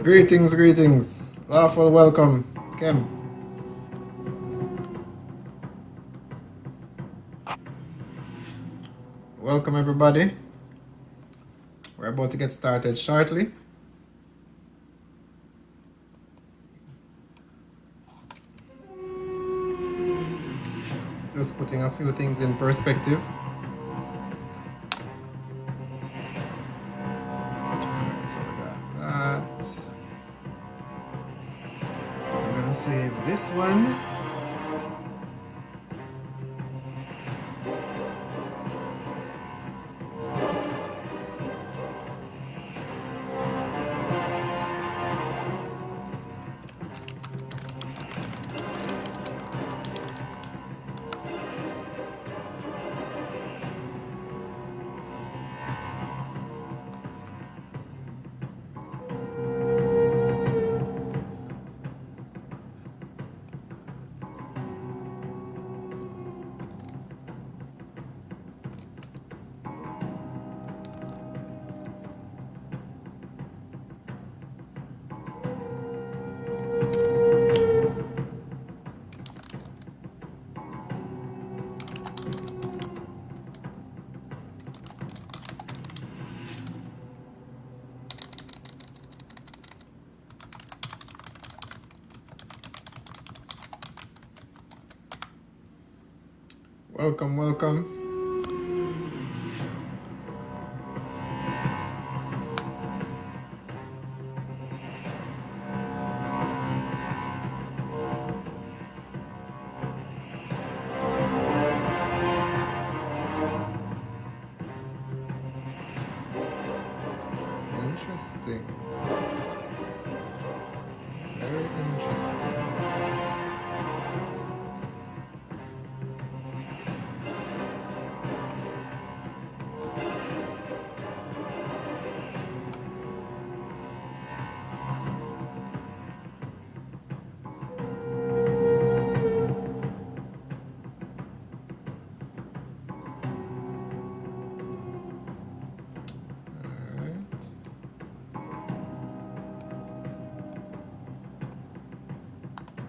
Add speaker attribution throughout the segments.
Speaker 1: Greetings, greetings. Lawful welcome, Kem. Welcome everybody. We're about to get started shortly. Just putting a few things in perspective. Alright, so we got that. We're gonna save this one. Welcome, welcome. Interesting. Very interesting.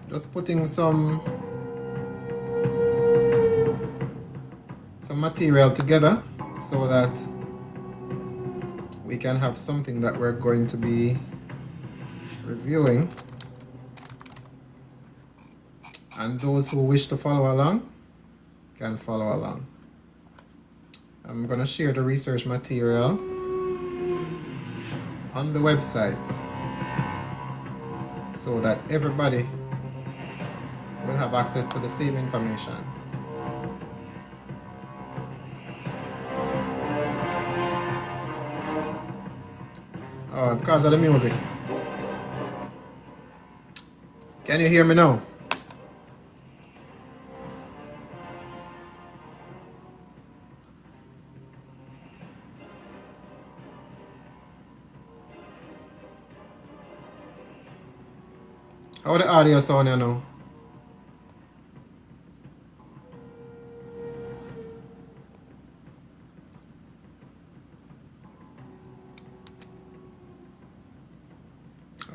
Speaker 1: Just putting some material together so that we can have something that we're going to be reviewing, and those who wish to follow along can follow along. I'm going to share the research material on the website so that everybody will have access to the same information. Oh, because of the music. Can you hear me now? How the audio sound here now?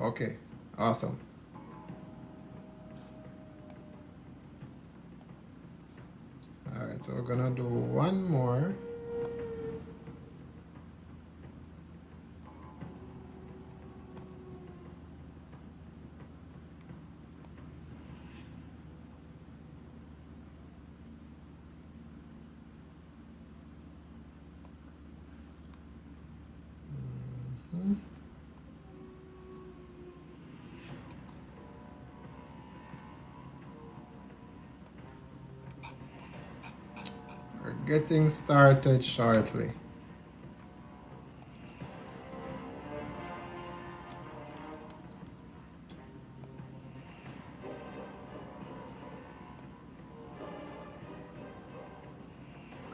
Speaker 1: Okay, awesome. All right, so we're gonna do one more. We're getting started shortly.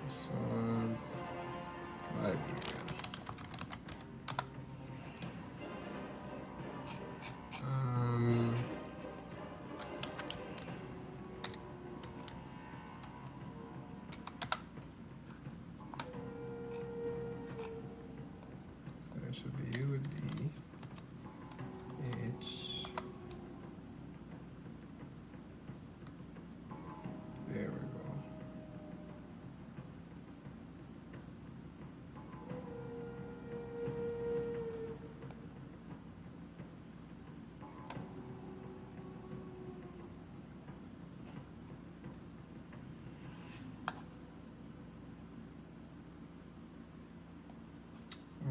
Speaker 1: This was Liberia.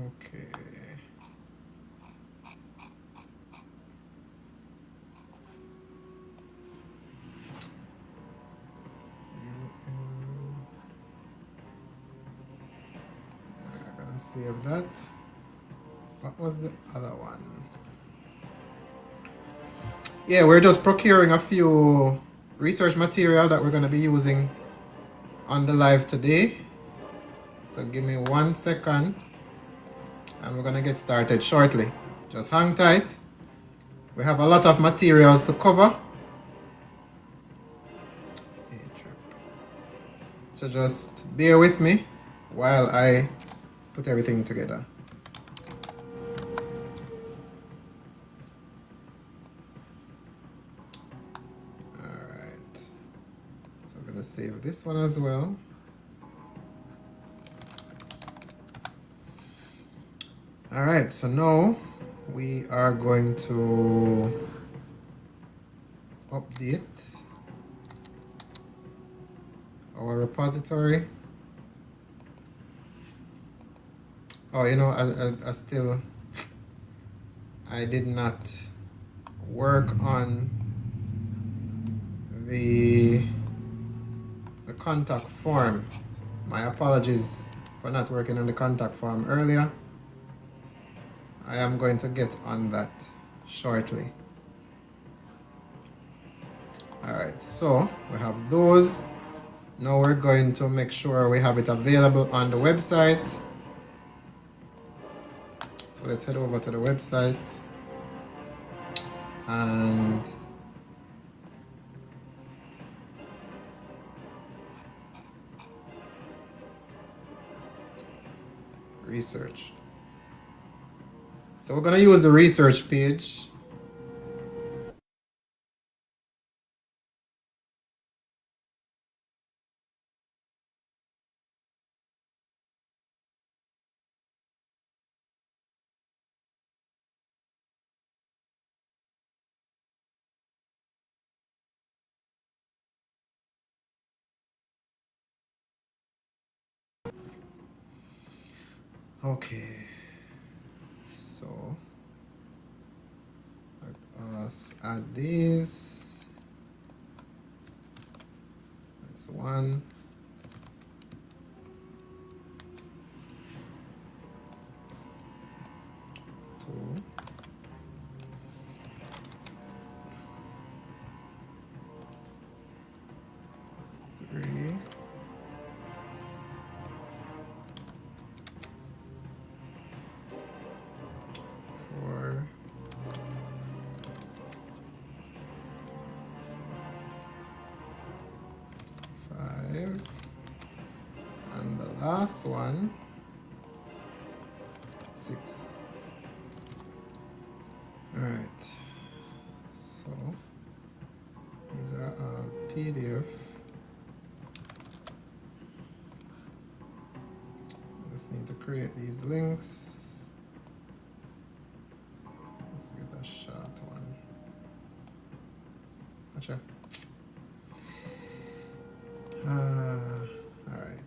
Speaker 1: Okay. I'm gonna save that. What was the other one? Yeah, we're just procuring a few research material that we're going to be using on the live today. So give me 1 second and we're going to get started shortly. Just hang tight. We have a lot of materials to cover. So just bear with me while I put everything together. Alright. So I'm going to save this one as well. Alright, so now we are going to update our repository. Oh, you know, I did not work on the contact form. My apologies for not working on the contact form earlier. I am going to get on that shortly. Alright, so we have those. Now we're going to make sure we have it available on the website. So let's head over to the website and research. So we're going to use the research page. Okay, so let us add these. That's 1. 2. 3. 4. 5. And the last one, 6. Alright, so these are all PDF. Just need to create these links. Let's get a short one. Gotcha. Alright.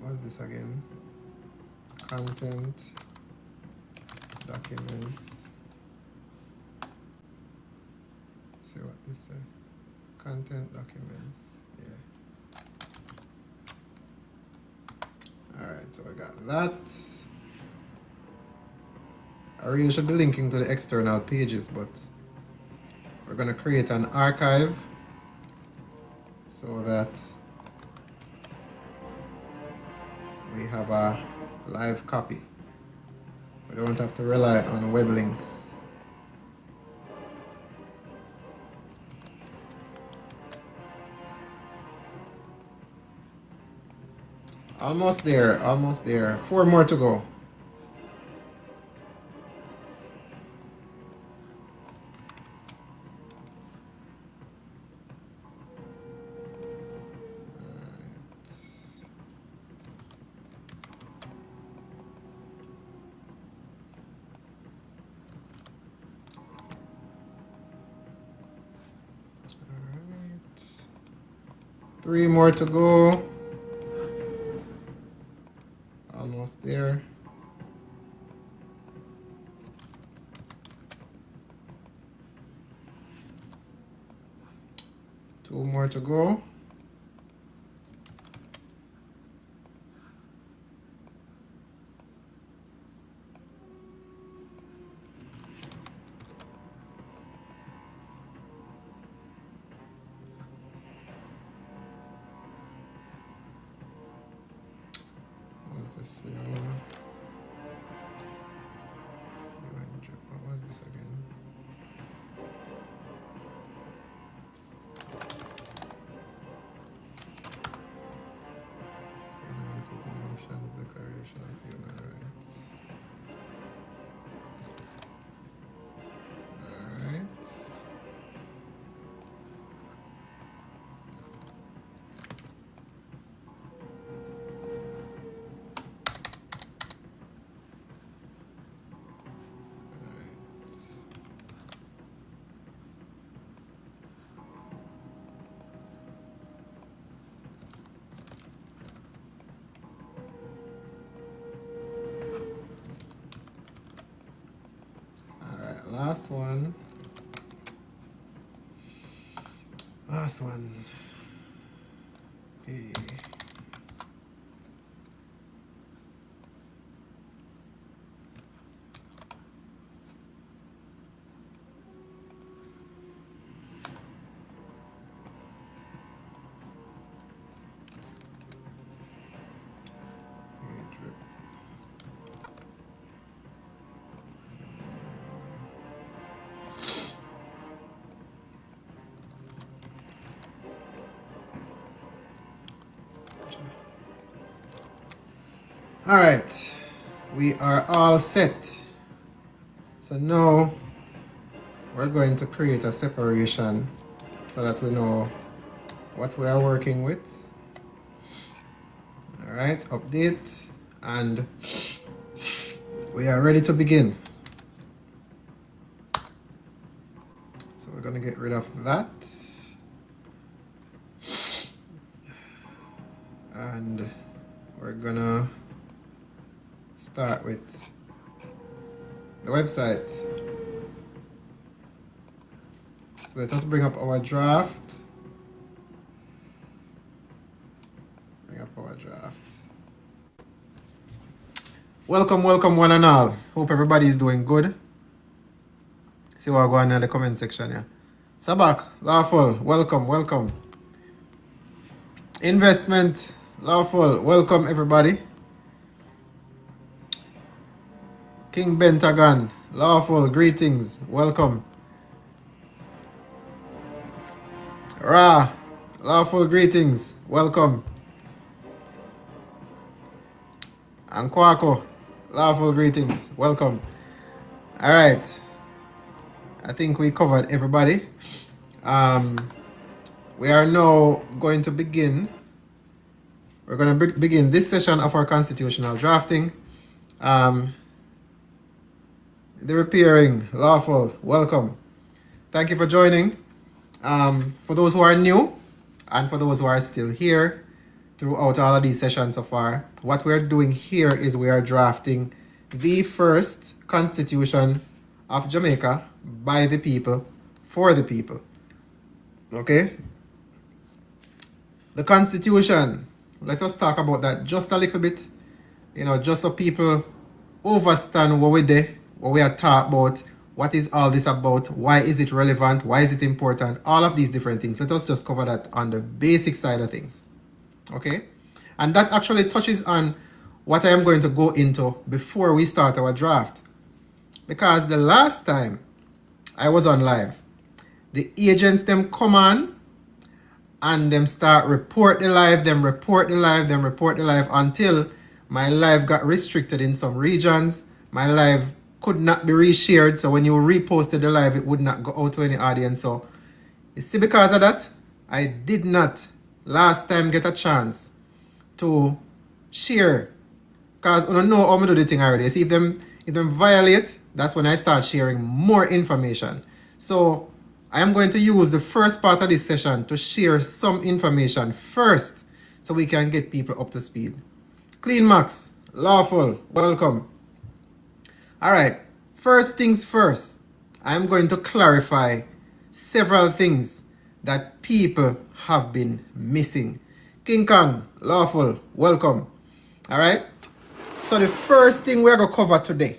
Speaker 1: What's this again? Content, documents. Let's see what this says. Content, documents. Yeah. Alright, so I got that. I really should be linking to the external pages, but we're going to create an archive so that we have a live copy. We don't have to rely on web links. Almost there, almost there. 4 more to go. Alright. 3 more to go. 2 more to go. What's this here? What was this again? Nations Declaration of Human Rights. Alright. Last one. Last one. Okay. All right, we are all set. So now we're going to create a separation so that we know what we are working with. All right, update, and we are ready to begin. So we're going to get rid of that. And we're going to start with the website. So let us bring up our draft. Welcome, welcome one and all. Hope everybody is doing good. See what going on in the comment section here. Sabak, Lawful, welcome, welcome. Investment, Lawful, welcome everybody. King Bentagon, Lawful, greetings, welcome. Ra, Lawful, greetings, welcome. And Kwako, Lawful, greetings, welcome. All right, I think we covered everybody. We are now going to begin. We're going to begin this session of our constitutional drafting. The repairing, Lawful, welcome. Thank you for joining. For those who are new and for those who are still here throughout all of these sessions so far, what we're doing here is we are drafting the first constitution of Jamaica by the people, for the people. Okay? The constitution, let us talk about that just a little bit, just so people understand what we did, what we are talking about, what is all this about, why is it relevant, why is it important, all of these different things. Let us just cover that on the basic side of things. Okay? And that actually touches on what I am going to go into before we start our draft. Because the last time I was on live, the agents them come on and them start report the live, until my live got restricted in some regions. My live could not be reshared, so when you reposted the live, it would not go out to any audience. So you see, because of that, I did not last time get a chance to share, because I don't know how to do the thing already. See, if them violate, that's when I start sharing more information. So I am going to use the first part of this session to share some information first so we can get people up to speed. Clean Max, Lawful, welcome. All right, first things first, I'm going to clarify several things that people have been missing. King Kong, Lawful, welcome. Alright? So the first thing we're going to cover today,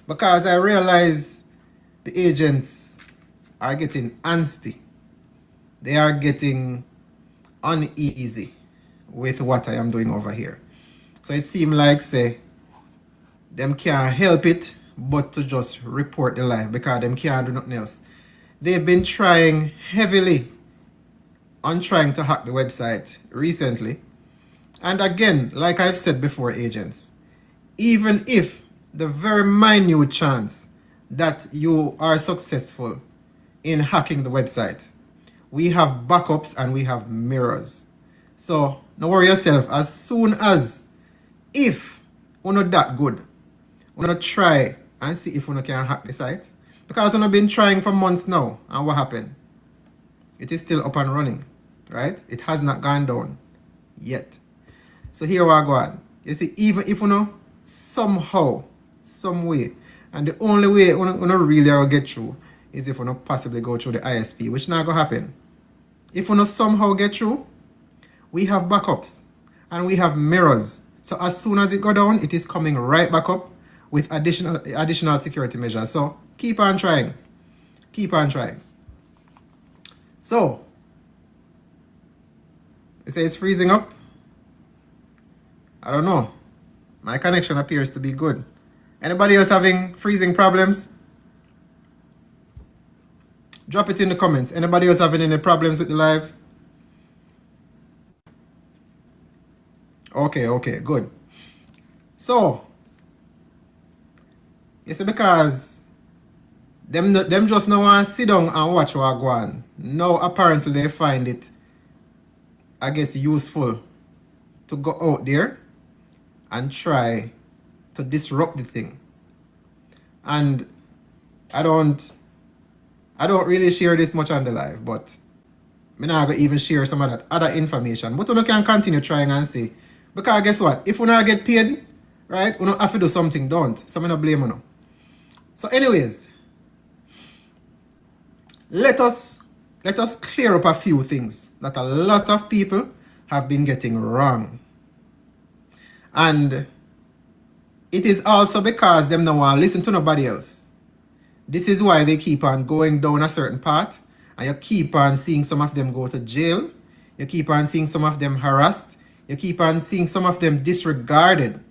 Speaker 1: because I realize the agents are getting antsy. They are getting uneasy with what I am doing over here. So it seems like, say, them can't help it but to just report the live because them can't do nothing else. They've been trying heavily on trying to hack the website recently. And again, like I've said before, agents, even if the very minute chance that you are successful in hacking the website, we have backups and we have mirrors. So don't worry yourself. As soon as, if we're not that good, we're going to try and see if we can hack the site. Because we've been trying for months now. And what happened? It is still up and running. Right? It has not gone down yet. So here we are going. You see, even if we know somehow, some way, and the only way we not really get through is if we not possibly go through the ISP, which not going to happen. If we not somehow get through, we have backups and we have mirrors. So as soon as it go down, it is coming right back up with additional security measures. So keep on trying. Keep on trying. So, you say it's freezing up? I don't know. My connection appears to be good. Anybody else having freezing problems? Drop it in the comments. Anybody else having any problems with the live? Okay, good. So, you see, because them just now want to sit down and watch what go on. Now apparently they find it, I guess, useful to go out there and try to disrupt the thing. And I don't really share this much on the live, but I'm not going to even share some of that other information. But we can continue trying and see. Because guess what? If we not get paid, right, we don't have to do something, don't. So I'm not blame you. So anyways, let us clear up a few things that a lot of people have been getting wrong. And it is also because them don't want to listen to nobody else. This is why they keep on going down a certain path, and you keep on seeing some of them go to jail. You keep on seeing some of them harassed. You keep on seeing some of them disregarded.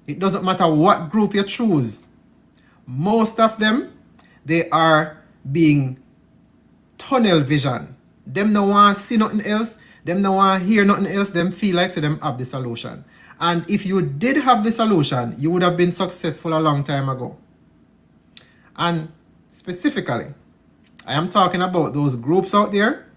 Speaker 1: It doesn't matter what group you choose. Most of them, they are being tunnel vision. Them no want to see nothing else. Them no want to hear nothing else. Them feel like so them have the solution. And if you did have the solution, you would have been successful a long time ago. And specifically, I am talking about those groups out there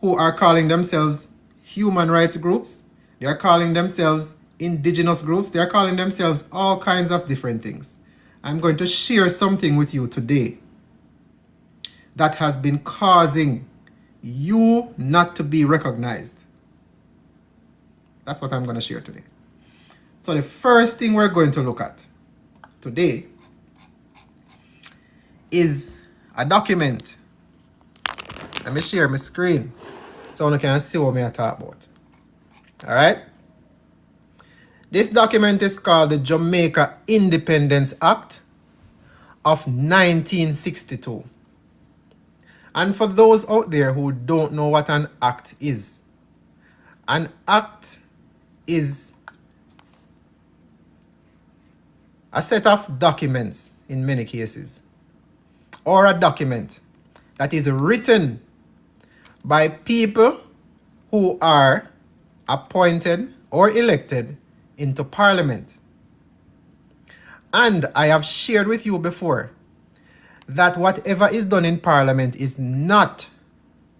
Speaker 1: who are calling themselves human rights groups. They are calling themselves indigenous groups. They are calling themselves all kinds of different things. I'm going to share something with you today that has been causing you not to be recognized. That's what I'm going to share today. So the first thing we're going to look at today is a document. Let me share my screen so you can see what I talk about. All right. This document is called the Jamaica Independence Act of 1962. And for those out there who don't know what an act is a set of documents in many cases, or a document that is written by people who are appointed or elected into parliament. And I have shared with you before that whatever is done in parliament is not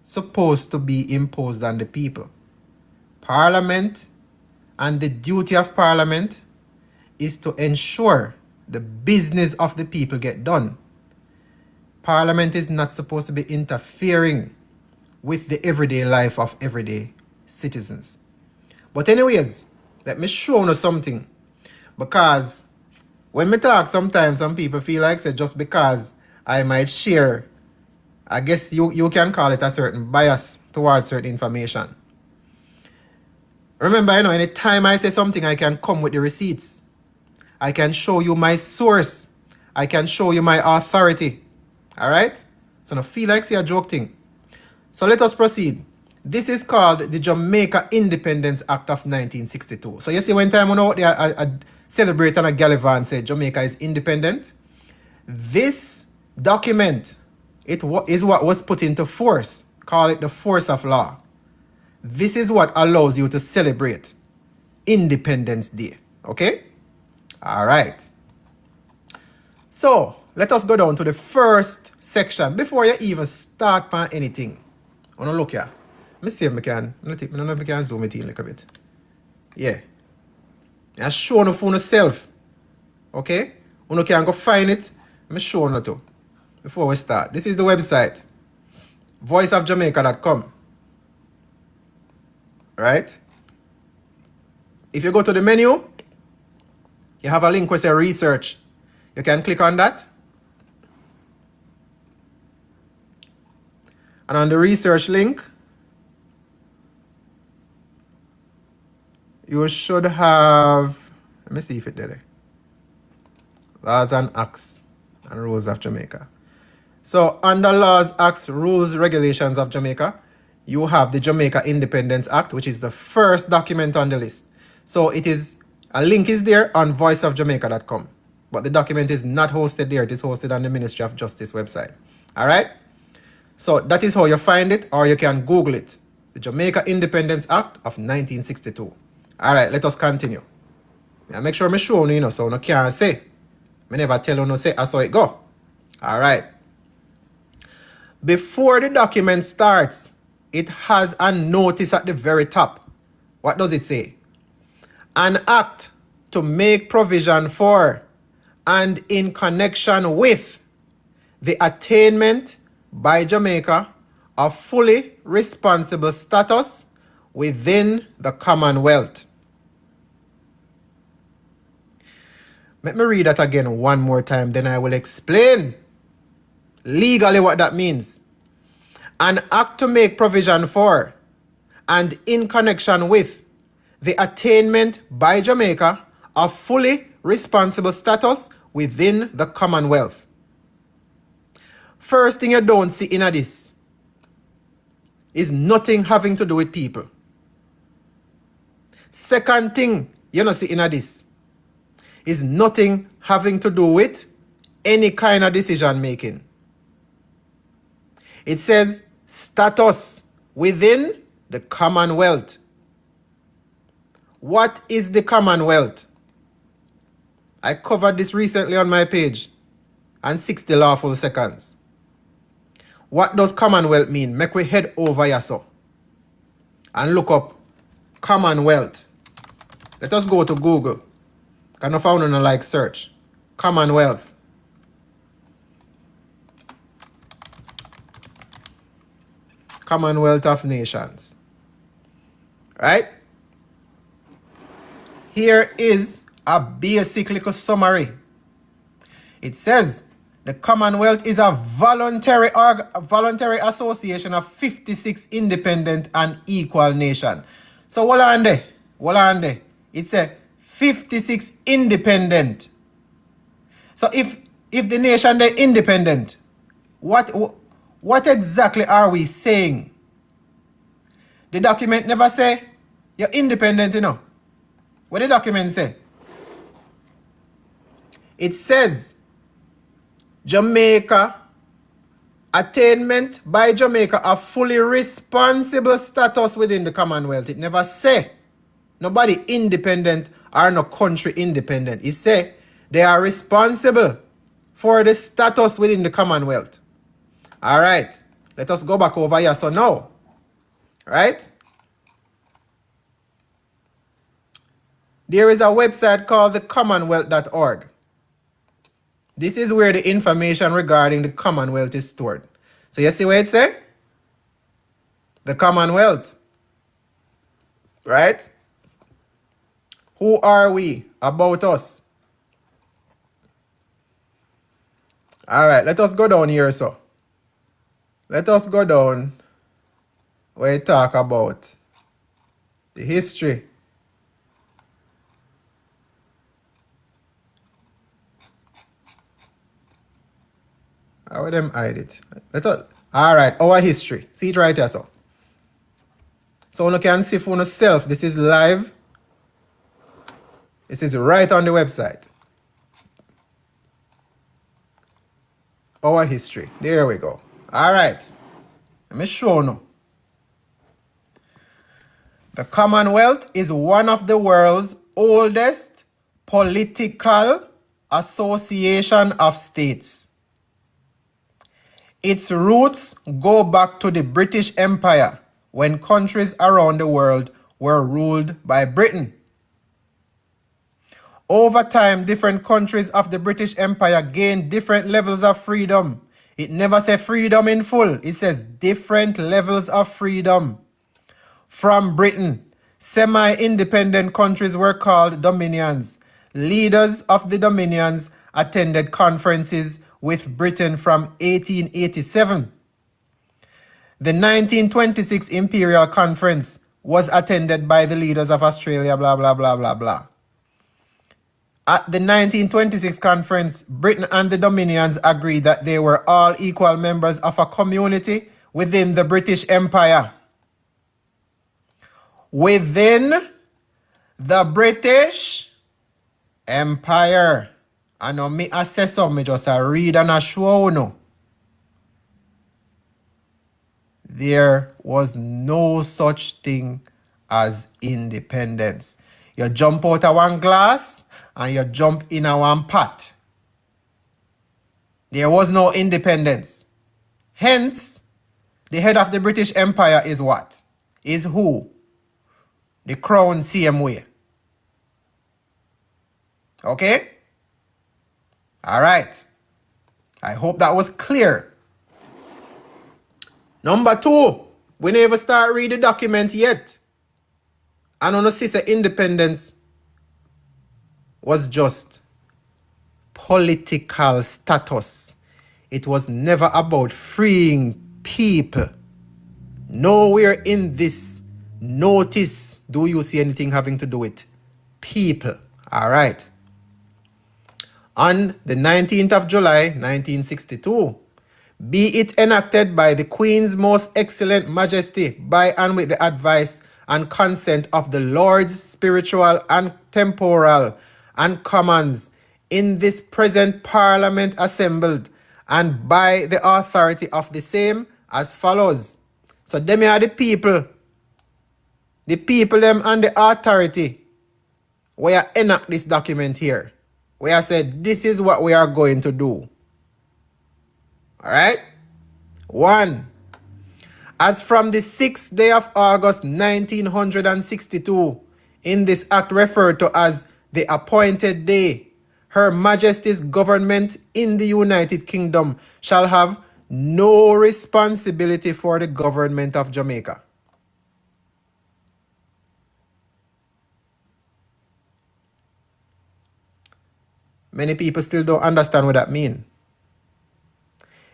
Speaker 1: supposed to be imposed on the people. Parliament, and the duty of parliament, is to ensure the business of the people get done. Parliament is not supposed to be interfering with the everyday life of everyday citizens. But anyways, let me show you something. Because when we talk, sometimes some people feel like say just because I might share I guess you can call it a certain bias towards certain information. Remember, anytime I say something, I can come with the receipts. I can show you my source. I can show you my authority. All right? So no feel like say a joke thing. So let us proceed. This is called the Jamaica Independence Act of 1962. So you see when time I celebrate and a Gallivant said Jamaica is independent. This document, is what was put into force. Call it the force of law. This is what allows you to celebrate Independence Day. Okay? All right. So, let us go down to the first section before you even start on anything. I want to look here. Let me see if I can. I don't know if I can zoom it in a little bit. Yeah. I show you for yourself. Okay? You can go find it. Let me show you too. Before we start. This is the website. voiceofjamaica.com. Right? If you go to the menu, you have a link where say research. You can click on that. And on the research link, you should have, let me see if it's there. Laws and Acts and Rules of Jamaica. So under Laws, Acts, Rules, Regulations of Jamaica, you have the Jamaica Independence Act, which is the first document on the list. So it is, a link is there on voiceofjamaica.com. But the document is not hosted there. It is hosted on the Ministry of Justice website. All right? So that is how you find it, or you can Google it. The Jamaica Independence Act of 1962. All right, let us continue. Now make sure I show you, so you can't say. I never tell you, say, I saw it go. All right. Before the document starts, it has a notice at the very top. What does it say? An act to make provision for and in connection with the attainment by Jamaica of fully responsible status within the Commonwealth. Let me read that again one more time, then I will explain legally what that means. An act to make provision for and in connection with the attainment by Jamaica of fully responsible status within the Commonwealth. First thing you don't see in this is nothing having to do with people. Second thing you don't see in this is nothing having to do with any kind of decision making. It says status within the Commonwealth. What is the Commonwealth? I covered this recently on my page and 60 lawful seconds. What does Commonwealth mean? Make we head over here so and look up Commonwealth. Let us go to Google. Can I find on a like search? Commonwealth. Commonwealth of Nations. Right? Here is a basic little summary. It says the Commonwealth is a voluntary association of 56 independent and equal nations. So hold on there. It's a 56 independent. So if the nation they're independent, what exactly are we saying? The document never say you're independent, What the document say? It says Jamaica, attainment by Jamaica of fully responsible status within the Commonwealth. It never say nobody independent or no country independent. It say they are responsible for the status within the Commonwealth. All right, let us go back over here. So now, right? There is a website called the commonwealth.org. This is where the information regarding the Commonwealth is stored. So you see what it says? The Commonwealth. Right? Who are we? About us. All right, let us go down here so. Let us go down where it talk about the history. How would them hide it? Alright, our history. See it right here, so. So you can see for yourself. This is live. This is right on the website. Our history. There we go. Alright. Let me show you. The Commonwealth is one of the world's oldest political association of states. Its roots go back to the British Empire, when countries around the world were ruled by Britain. Over time, different countries of the British Empire gained different levels of freedom. It never says freedom in full. It says different levels of freedom. From Britain, semi-independent countries were called dominions. Leaders of the dominions attended conferences with Britain from 1887. The 1926 Imperial Conference was attended by the leaders of Australia, blah, blah, blah, blah, blah. At the 1926 conference, Britain and the Dominions agreed that they were all equal members of a community within the British Empire. Within the British Empire. I know me assess some, me just read and I show you. There was no such thing as independence. You jump out of one glass and you jump in a one pot. There was no independence. Hence, the head of the British Empire is what? Is who? The crown same way. Okay? All right. I hope that was clear. Number 2, we never start read the document yet. And on the sister, independence was just political status. It was never about freeing people. Nowhere in this notice do you see anything having to do with people. All right. On the 19th of July, 1962, be it enacted by the Queen's Most Excellent Majesty, by and with the advice and consent of the Lords Spiritual and Temporal and Commons in this present Parliament assembled, and by the authority of the same, as follows. So them are the people them and the authority where enact this document here. We have said this is what we are going to do. Alright? 1. As from the 6th day of August 1962, in this act referred to as the appointed day, Her Majesty's government in the United Kingdom shall have no responsibility for the government of Jamaica. Many people still don't understand what that means.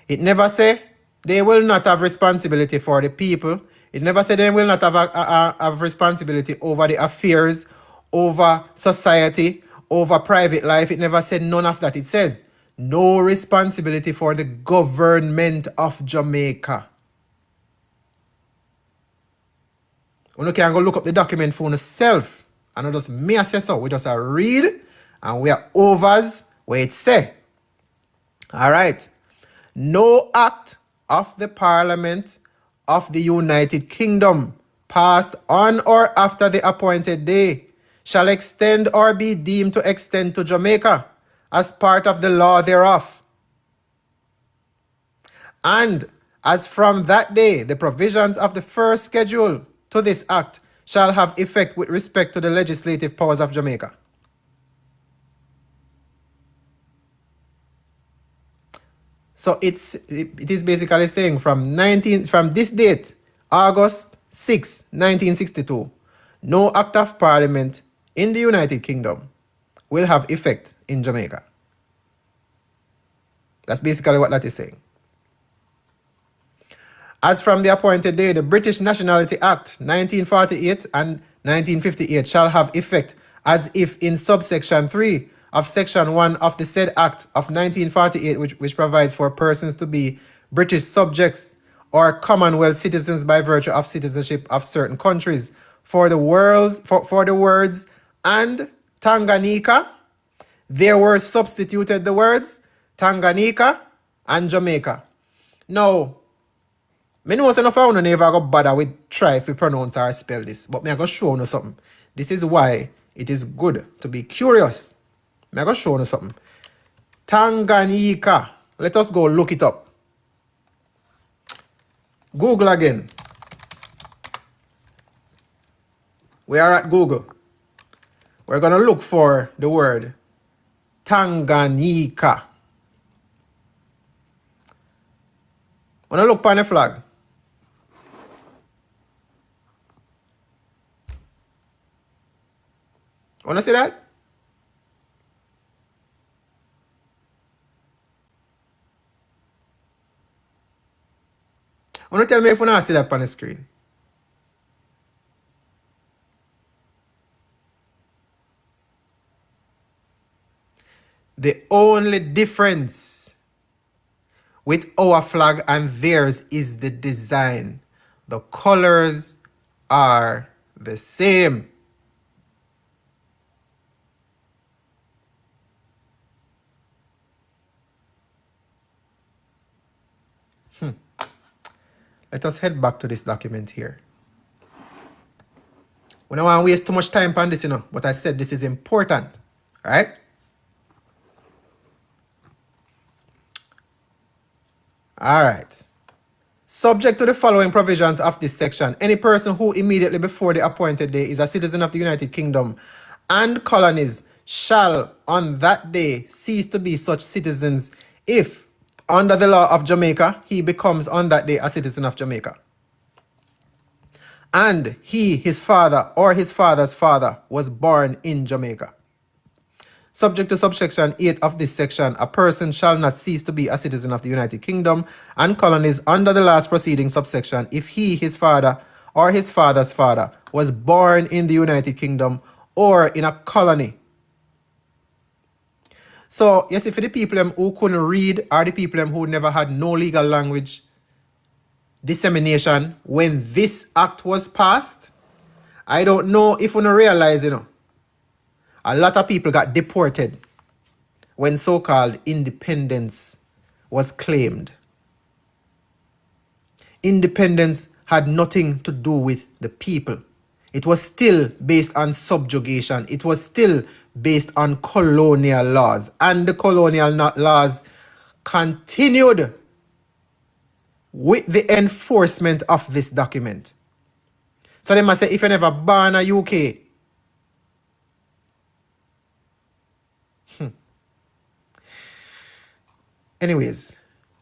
Speaker 1: It never say they will not have responsibility for the people. It never say they will not have responsibility over the affairs, over society, over private life. It never said none of that. It says no responsibility for the government of Jamaica. You can go look up the document for yourself. And not just me assess so. We just read and we are overs where it say. Alright. No act of the Parliament of the United Kingdom passed on or after the appointed day shall extend or be deemed to extend to Jamaica as part of the law thereof. And as from that day, the provisions of the first schedule to this act shall have effect with respect to the legislative powers of Jamaica. So it is basically saying from this date, August 6, 1962, no act of Parliament in the United Kingdom will have effect in Jamaica. That's basically what that is saying. As from the appointed day, the British Nationality Act 1948 and 1958 shall have effect as if in subsection 3 of section 1 of the said Act of 1948, which provides for persons to be British subjects or Commonwealth citizens by virtue of citizenship of certain countries. For the words and Tanganyika, there were substituted the words Tanganyika and Jamaica. Now, I know some of you never go bother with try if we pronounce or spell this, but I'm going to show you something. This is why it is good to be curious. I'm going to show you something. Tanganyika. Let us go look it up. Google again. We are at Google. We're going to look for the word Tanganyika. When I look on the flag, wanna see that? Wanna tell me if you wanna see that on the screen? The only difference with our flag and theirs is the design. The colors are the same. Let us head back to this document here. We don't want to waste too much time on this, but I said this is important. All right? All right. Subject to the following provisions of this section, any person who immediately before the appointed day is a citizen of the United Kingdom and colonies shall on that day cease to be such citizens if, under the law of Jamaica, he becomes on that day a citizen of Jamaica. And he, his father, or his father's father was born in Jamaica. Subject to subsection 8 of this section, a person shall not cease to be a citizen of the United Kingdom and colonies under the last preceding subsection if he, his father, or his father's father was born in the United Kingdom or in a colony. So, you see, for the people who couldn't read or the people who never had no legal language dissemination when this act was passed, I don't know if you don't realize, a lot of people got deported when so-called independence was claimed. Independence had nothing to do with the people. It was still based on subjugation. It was still based on colonial laws. And the colonial laws continued with the enforcement of this document. So they must say, if you never born a UK, anyways,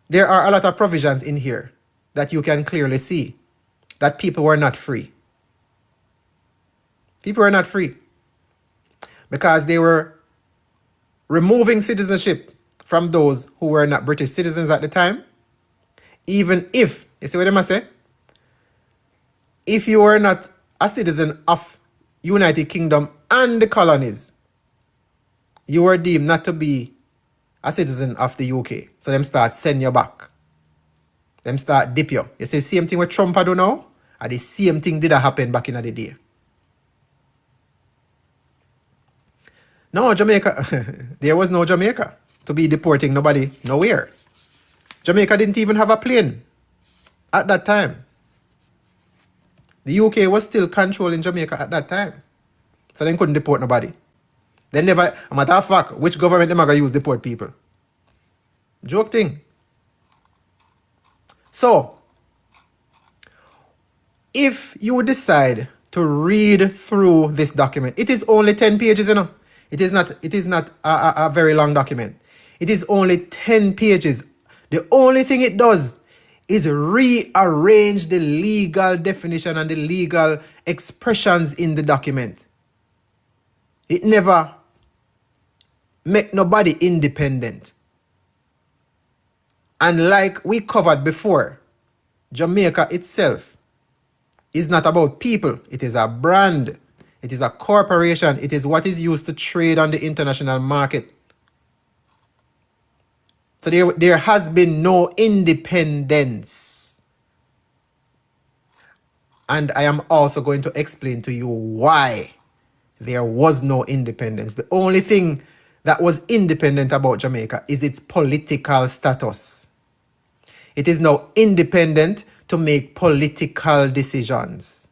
Speaker 1: there are a lot of provisions in here that you can clearly see that people were not free. People were not free because they were removing citizenship from those who were not British citizens at the time. Even if, you see what I must say? If you were not a citizen of United Kingdom and the colonies, you were deemed not to be a citizen of the UK. So them start send you back. Them start dip you. You see, same thing with Trump I do now, and the same thing did happen back in the day. No, Jamaica, there was no Jamaica to be deporting nobody nowhere. Jamaica didn't even have a plane at that time. The UK was still controlling Jamaica at that time. So they couldn't deport nobody. They never, a matter of fact, which government they gonna use deport people? Joke thing. So, if you decide to read through this document, it is only 10 pages, It is not a very long document. It is only 10 pages. The only thing it does is rearrange the legal definition and the legal expressions in the document. It never make nobody independent. And like we covered before, Jamaica itself is not about people. It is a brand. It is a corporation. It is what is used to trade on the international market. So there has been no independence. And I am also going to explain to you why there was no independence. The only thing that was independent about Jamaica is its political status. It is now independent to make political decisions.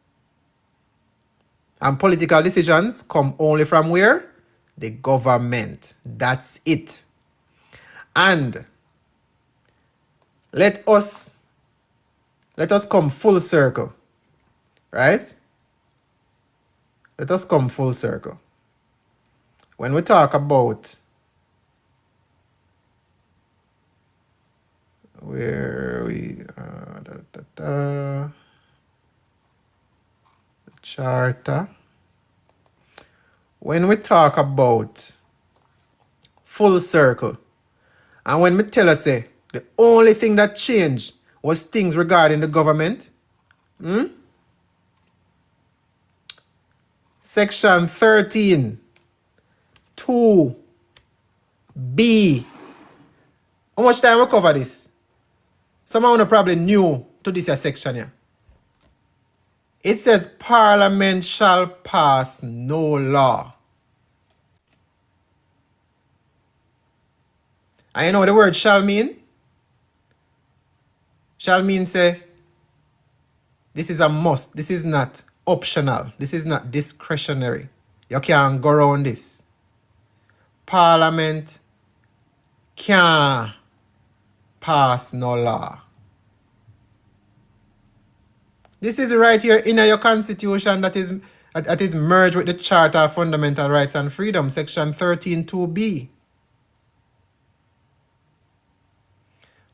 Speaker 1: And political decisions come only from where? The government. That's it. And let us come full circle. Right? Let us come full circle. When we talk about where we the charter. When we talk about full circle, and when me tell us say the only thing that changed was things regarding the government, Section 13, 2B. How much time we cover this? Someone are probably new to this section here. It says Parliament shall pass no law. And you know what the word shall mean? Shall mean say, this is a must. This is not optional. This is not discretionary. You can't go around this. Parliament can't pass no law. This is right here in your constitution that is merged with the Charter of Fundamental Rights and Freedom, Section 13 2B.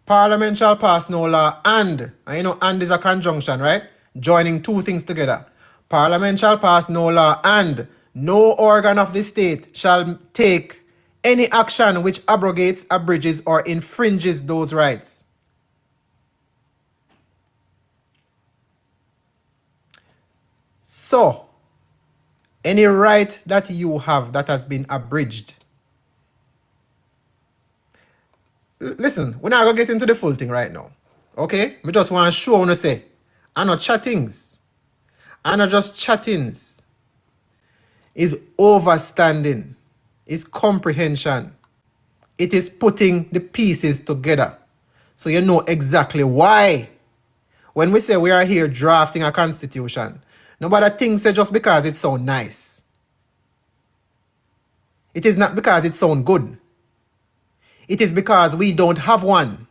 Speaker 1: Parliament shall pass no law and you know, and is a conjunction, right? Joining two things together. Parliament shall pass no law and no organ of the state shall take any action which abrogates, abridges, or infringes those rights. So, any right that you have that has been abridged. Listen, we're not going to get into the full thing right now. Okay? I just want to show you, say, I know chattings. I know just chattings. Is overstanding. Is comprehension. It is putting the pieces together. So you know exactly why. When we say we are here drafting a constitution, nobody thinks it just because it sounds nice. It is not because it sounds good. It is because we don't have one.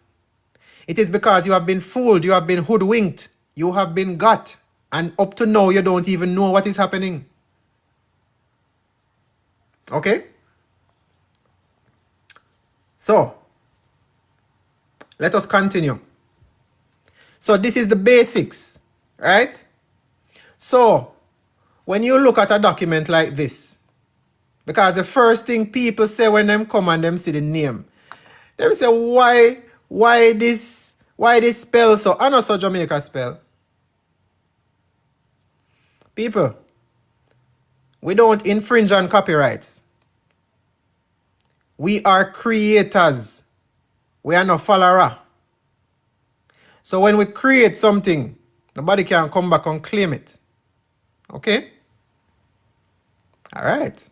Speaker 1: It is because you have been fooled, you have been hoodwinked, you have been got, and up to now you don't even know what is happening. Okay? So, let us continue. So this is the basics, right? So, when you look at a document like this, because the first thing people say when them come and them see the name, they say, why this spell so? I know so Jamaica spell. People, we don't infringe on copyrights. We are creators. We are not follower. So when we create something, nobody can come back and claim it. Okay? All right.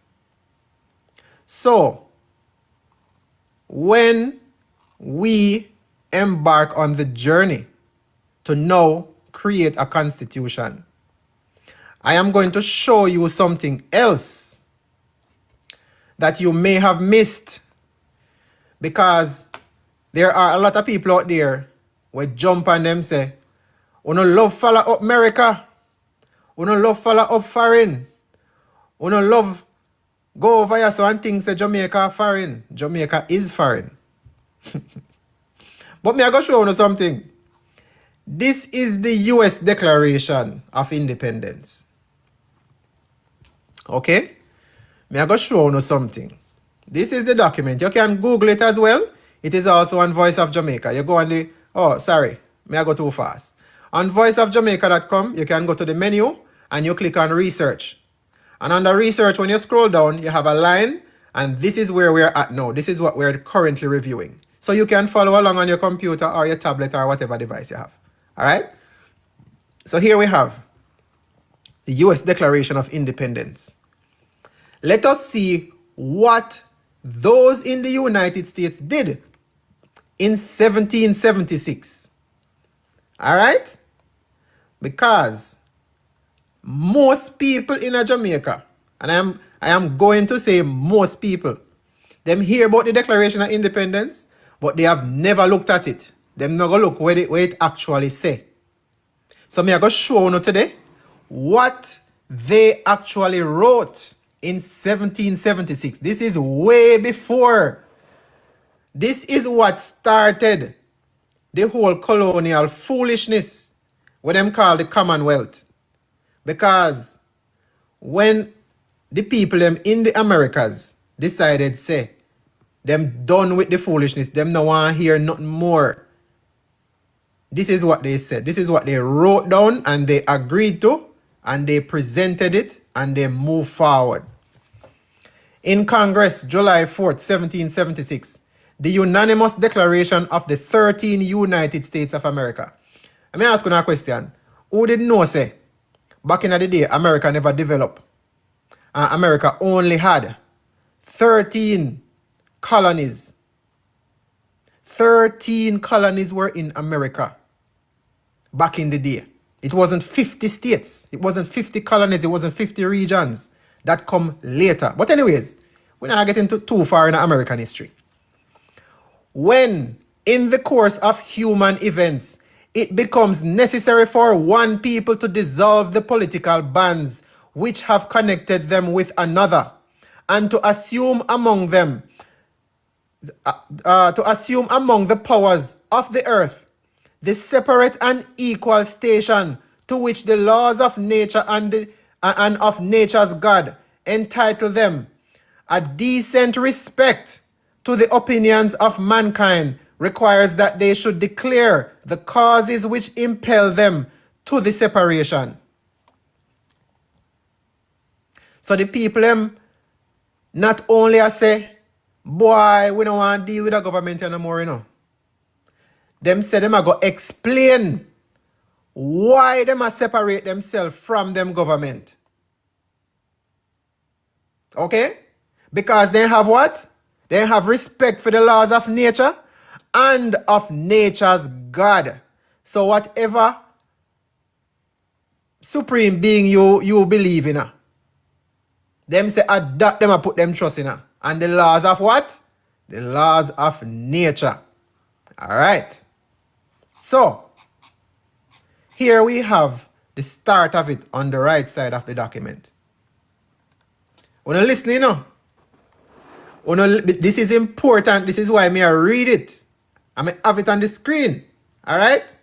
Speaker 1: So, when we embark on the journey to now create a constitution, I am going to show you something else that you may have missed, because there are a lot of people out there who jump on them say, "Uno love follow up America, uno love follow up foreign, uno love go over here so and things say Jamaica foreign." Jamaica is foreign. But me I go show you something. This is the US Declaration of Independence. Okay? Me I go show you something. This is the document. You can Google it as well. It is also on Voice of Jamaica. You go on the... Oh, sorry. Me I go too fast. On voiceofjamaica.com, you can go to the menu and you click on research. And under research, when you scroll down, you have a line, and this is where we're at now. This is what we're currently reviewing. So you can follow along on your computer or your tablet or whatever device you have. All right? So here we have the U.S. Declaration of Independence. Let us see what those in the United States did in 1776. All right? Because most people in Jamaica, and I am going to say most people, them hear about the Declaration of Independence, but they have never looked at it. Them not go look where it actually say. So me I go show you today what they actually wrote in 1776. This is way before. This is what started the whole colonial foolishness, what them call the Commonwealth. Because when the people them in the Americas decided, say, them done with the foolishness, them no want to hear nothing more. This is what they said. This is what they wrote down and they agreed to, and they presented it and they moved forward. In Congress, July 4th, 1776, the unanimous declaration of the 13 United States of America. Let me ask you a question. Who did know, say, back in the day, America never developed? America only had 13 colonies. 13 colonies were in America back in the day. It wasn't 50 states. It wasn't 50 colonies. It wasn't 50 regions. That come later. But anyways, we're not getting too far in American history. When, in the course of human events, it becomes necessary for one people to dissolve the political bands which have connected them with another, and to assume among them, the powers of the earth the separate and equal station to which the laws of nature and of nature's God entitle them, a decent respect to the opinions of mankind requires that they should declare the causes which impel them to the separation. So the people them not only say, boy, we don't want to deal with the government anymore, you know. Them say them are going to explain why them are separate themselves from them government. Okay? Because they have what? They have respect for the laws of nature and of nature's God. So whatever supreme being you believe in, them say adopt them and put them trust in. And the laws of what? The laws of nature. All right. So, here we have the start of it on the right side of the document. When you listen, you know, this is important. This is why I read it. I have it on the screen. All right?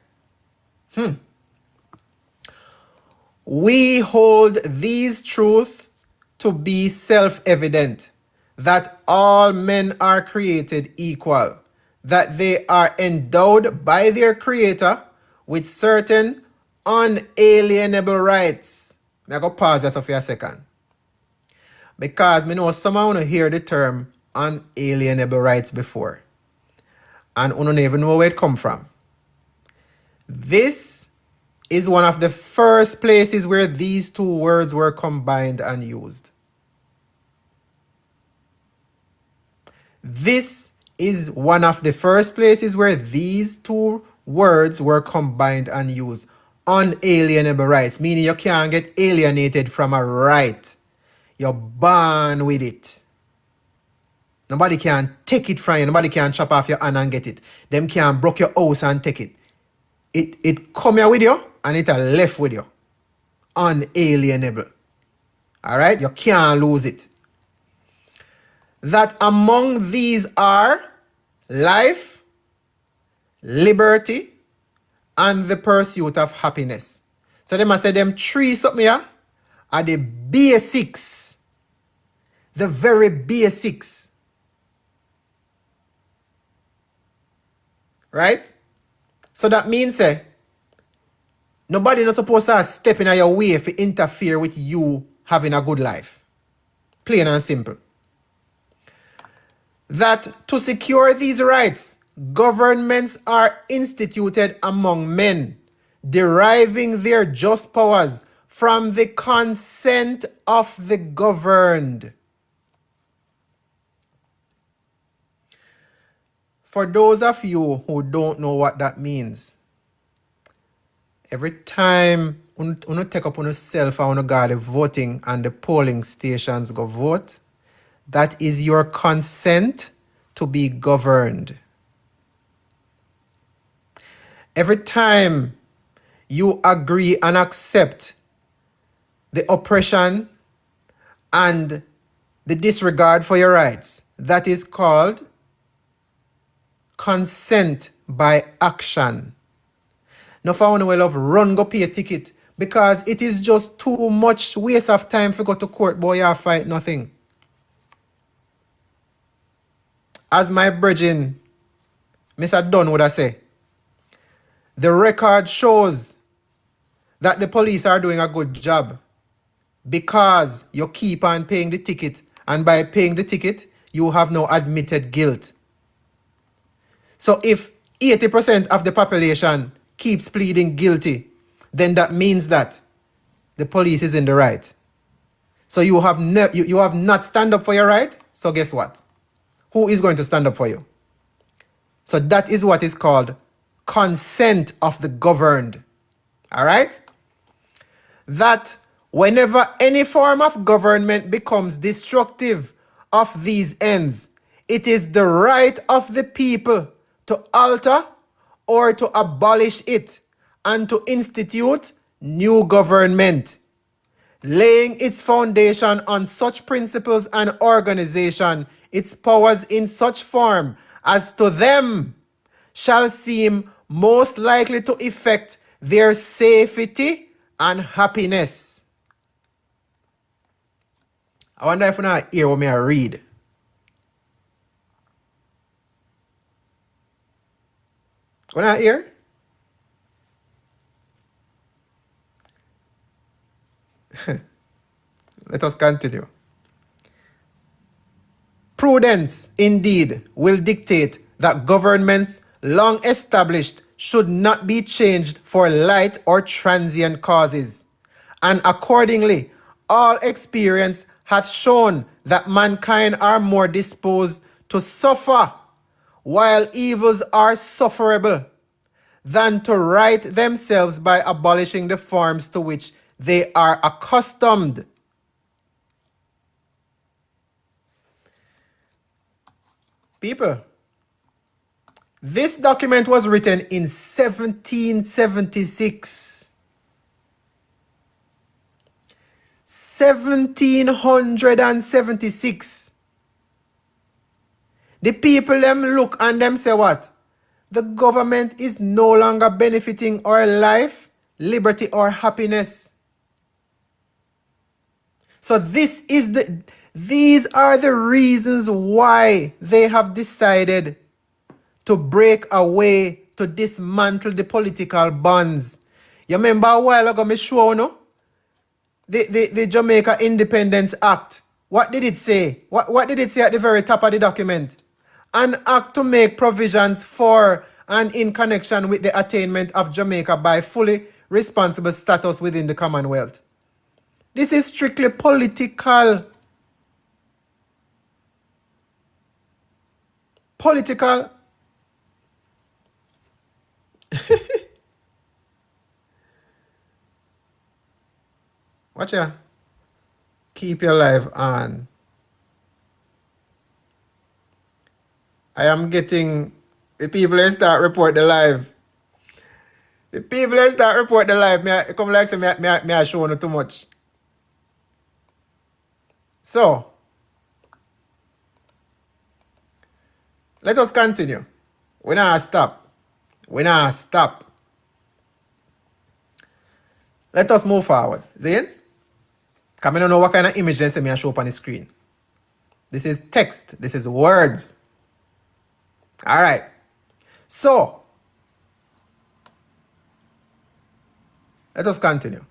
Speaker 1: We hold these truths to be self-evident, that all men are created equal, that they are endowed by their Creator with certain unalienable rights. I'm going to pause this for a second. Because I know some of you hear the term unalienable rights before. And you don't even know where it come from. This is one of the first places where these two words were combined and used. This is one of the first places where these two words were combined and used. Unalienable rights, meaning you can't get alienated from a right. You're born with it. Nobody can take it from you. Nobody can chop off your hand and get it. Them can broke your house and take it. It come here with you and it left with you. Unalienable. Alright? You can't lose it. That among these are life, liberty, and the pursuit of happiness. So they must say them three something here are the basics. The very basics. Right? So that means Nobody not supposed to step in your way if interfere with you having a good life. Plain and simple. That to secure these rights, governments are instituted among men, deriving their just powers from the consent of the governed. For those of you who don't know what that means, every time you take up on yourself and you go the voting and the polling stations go vote, that is your consent to be governed. Every time you agree and accept the oppression and the disregard for your rights, that is called consent by action. Now for one will have run go pay a ticket because it is just too much waste of time for go to court, boy, you fight nothing. As my brethren, Mr. Dunn would have say, the record shows that the police are doing a good job because you keep on paying the ticket, and by paying the ticket, you have now admitted guilt. So if 80% of the population keeps pleading guilty, then that means that the police is in the right. So you have not stand up for your right, so guess what? Who is going to stand up for you? So that is what is called consent of the governed. All right? That whenever any form of government becomes destructive of these ends, it is the right of the people to alter or to abolish it and to institute new government, laying its foundation on such principles and organization, its powers in such form as to them shall seem most likely to effect their safety and happiness. I wonder if you not hear what I read. When I hear? Let us continue. Prudence, indeed, will dictate that governments long established should not be changed for light or transient causes. And accordingly, all experience hath shown that mankind are more disposed to suffer while evils are sufferable than to right themselves by abolishing the forms to which they are accustomed. People, this document was written in 1776. 1776. The people them look and them say what? The government is no longer benefiting our life, liberty, or happiness. So these are the reasons why they have decided to break away, to dismantle the political bonds. You remember a while ago me show no? The Jamaica Independence Act. What did it say? What did it say at the very top of the document? An act to make provisions for and in connection with the attainment of Jamaica by fully responsible status within the Commonwealth. This is strictly political. Political. Watch ya. Keep your life on. I am getting the people that start report the live. The people that start report the live, me come like say me I show no too much. So let us continue. We not stop. We not stop. Let us move forward. Zane? Because I don't know what kind of image they say me I show up on the screen. This is text. This is words. Alright. So Let us continue.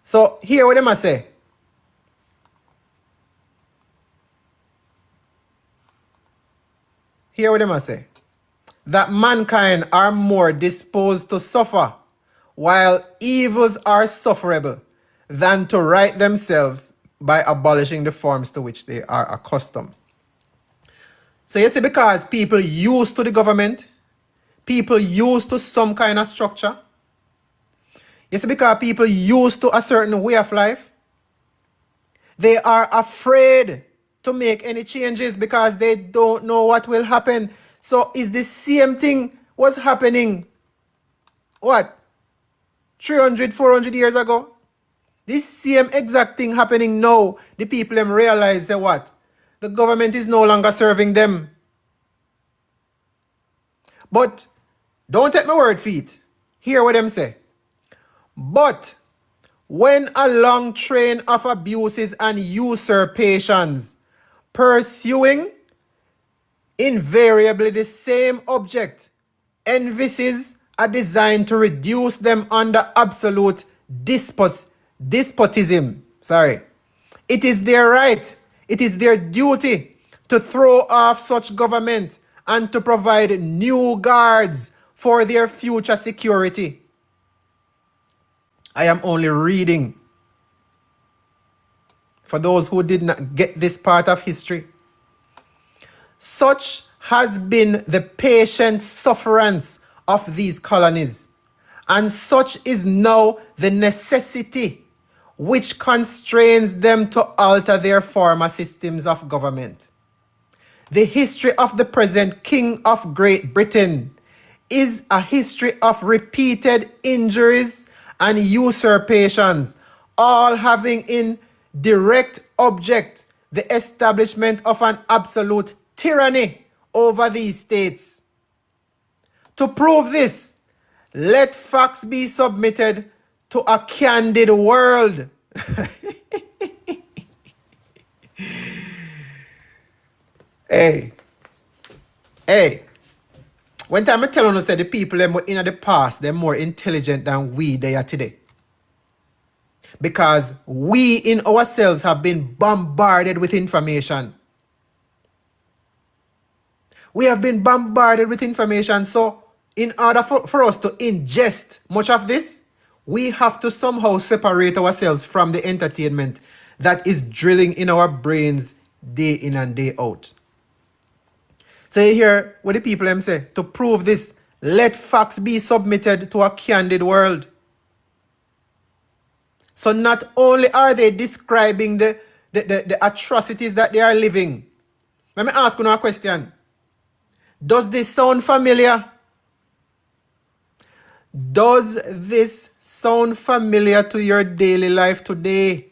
Speaker 1: So here what them I say. Here what them I say. That mankind are more disposed to suffer, while evils are sufferable, than to right themselves by abolishing the forms to which they are accustomed. So you see, because people used to the government, people used to some kind of structure, you see, because people used to a certain way of life, they are afraid to make any changes because they don't know what will happen. So is the same thing was happening, what, 300, 400 years ago? This same exact thing happening now. The people them realize say what? The government is no longer serving them. But don't take my word for it. Hear what them say. But when a long train of abuses and usurpations pursuing invariably the same object, envices are designed to reduce them under absolute despotism. It is their right, it is their duty to throw off such government and to provide new guards for their future security. I am only reading for those who did not get this part of history. Such has been the patient sufferance of these colonies, and such is now the necessity which constrains them to alter their former systems of government. The history of the present King of Great Britain is a history of repeated injuries and usurpations, all having in direct object the establishment of an absolute tyranny over these states. To prove this, let facts be submitted to a candid world. Hey. When time I tell you say the people them in the past, they're more intelligent than we they are today. Because we in ourselves have been bombarded with information. We have been bombarded with information. So in order for us to ingest much of this, we have to somehow separate ourselves from the entertainment that is drilling in our brains day in and day out. So you hear what the people them say, to prove this, let facts be submitted to a candid world. So not only are they describing the atrocities that they are living. Let me ask you now a question. Does this sound familiar? Does this sound familiar to your daily life today?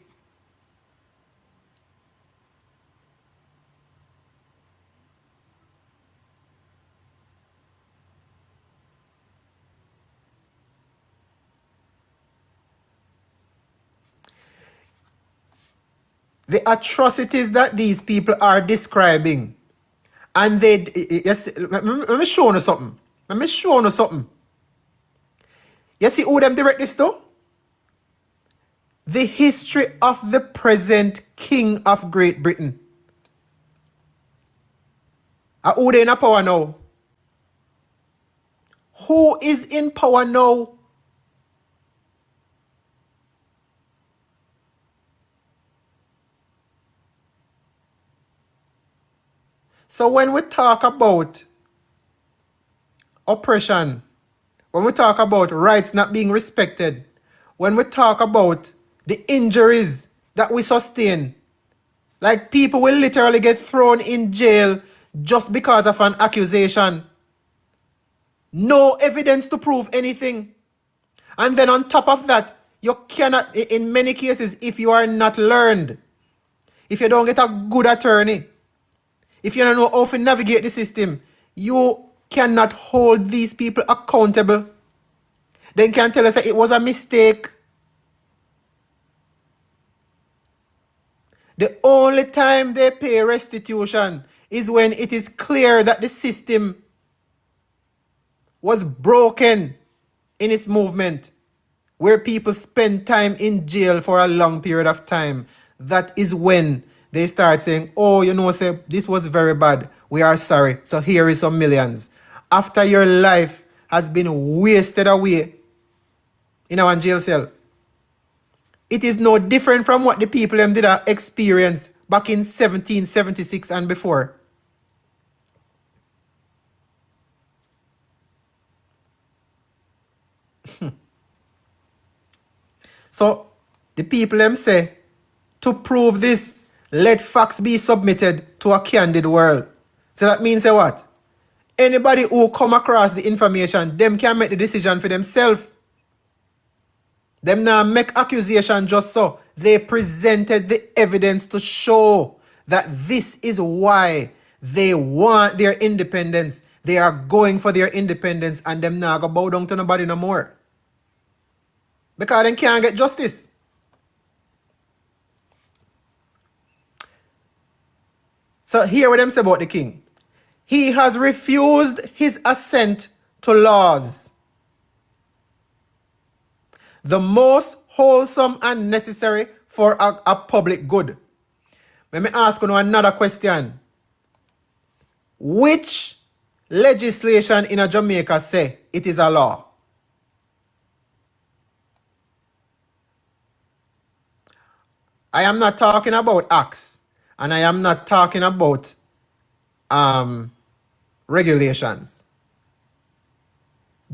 Speaker 1: The atrocities that these people are describing, and yes, let me show you something. Let me show you something. You see who them direct this to? The history of the present King of Great Britain. Who they in power now? Who is in power now? So when we talk about oppression, when we talk about rights not being respected, when we talk about the injuries that we sustain, like people will literally get thrown in jail just because of an accusation. No evidence to prove anything. And then on top of that, you cannot, in many cases, if you are not learned, if you don't get a good attorney, if you don't know how to navigate the system, you cannot hold these people accountable. They can tell us that it was a mistake. The only time they pay restitution is when it is clear that the system was broken in its movement, where people spend time in jail for a long period of time, that is when they start saying, oh, you know, say, this was very bad. We are sorry. So here is some millions. After your life has been wasted away in our jail cell. It is no different from what the people them did experience back in 1776 and before. So the people them say, to prove this, let facts be submitted to a candid world. So that means say what? Anybody who come across the information, them can make the decision for themselves. Them now make accusation just so. They presented the evidence to show that this is why they want their independence. They are going for their independence, and them now go bow down to nobody no more. Because they can't get justice. So hear what them say about the king. He has refused his assent to laws, the most wholesome and necessary for a public good. Let me ask you another question. Which legislation in a Jamaica say it is a law? I am not talking about acts, and I am not talking about regulations.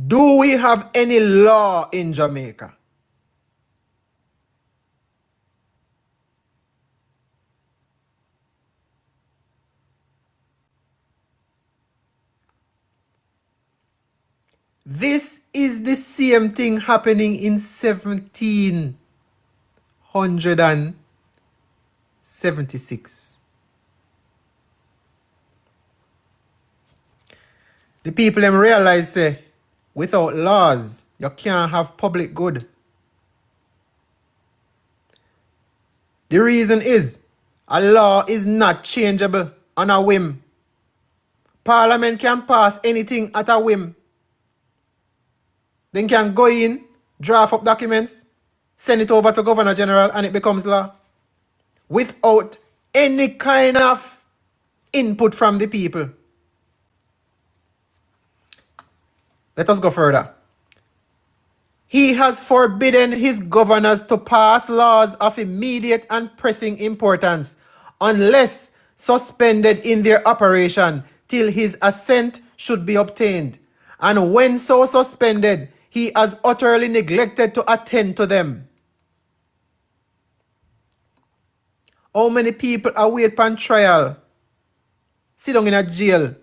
Speaker 1: Do we have any law in Jamaica? This is the same thing happening in 1776. The people them realize say, without laws, you can't have public good. The reason is, a law is not changeable on a whim. Parliament can pass anything at a whim. They can go in, draft up documents, send it over to Governor General, and it becomes law. Without any kind of input from the people. Let us go further. He has forbidden his governors to pass laws of immediate and pressing importance unless suspended in their operation till his assent should be obtained. And when so suspended, he has utterly neglected to attend to them. How many people await upon trial, sit down in a jail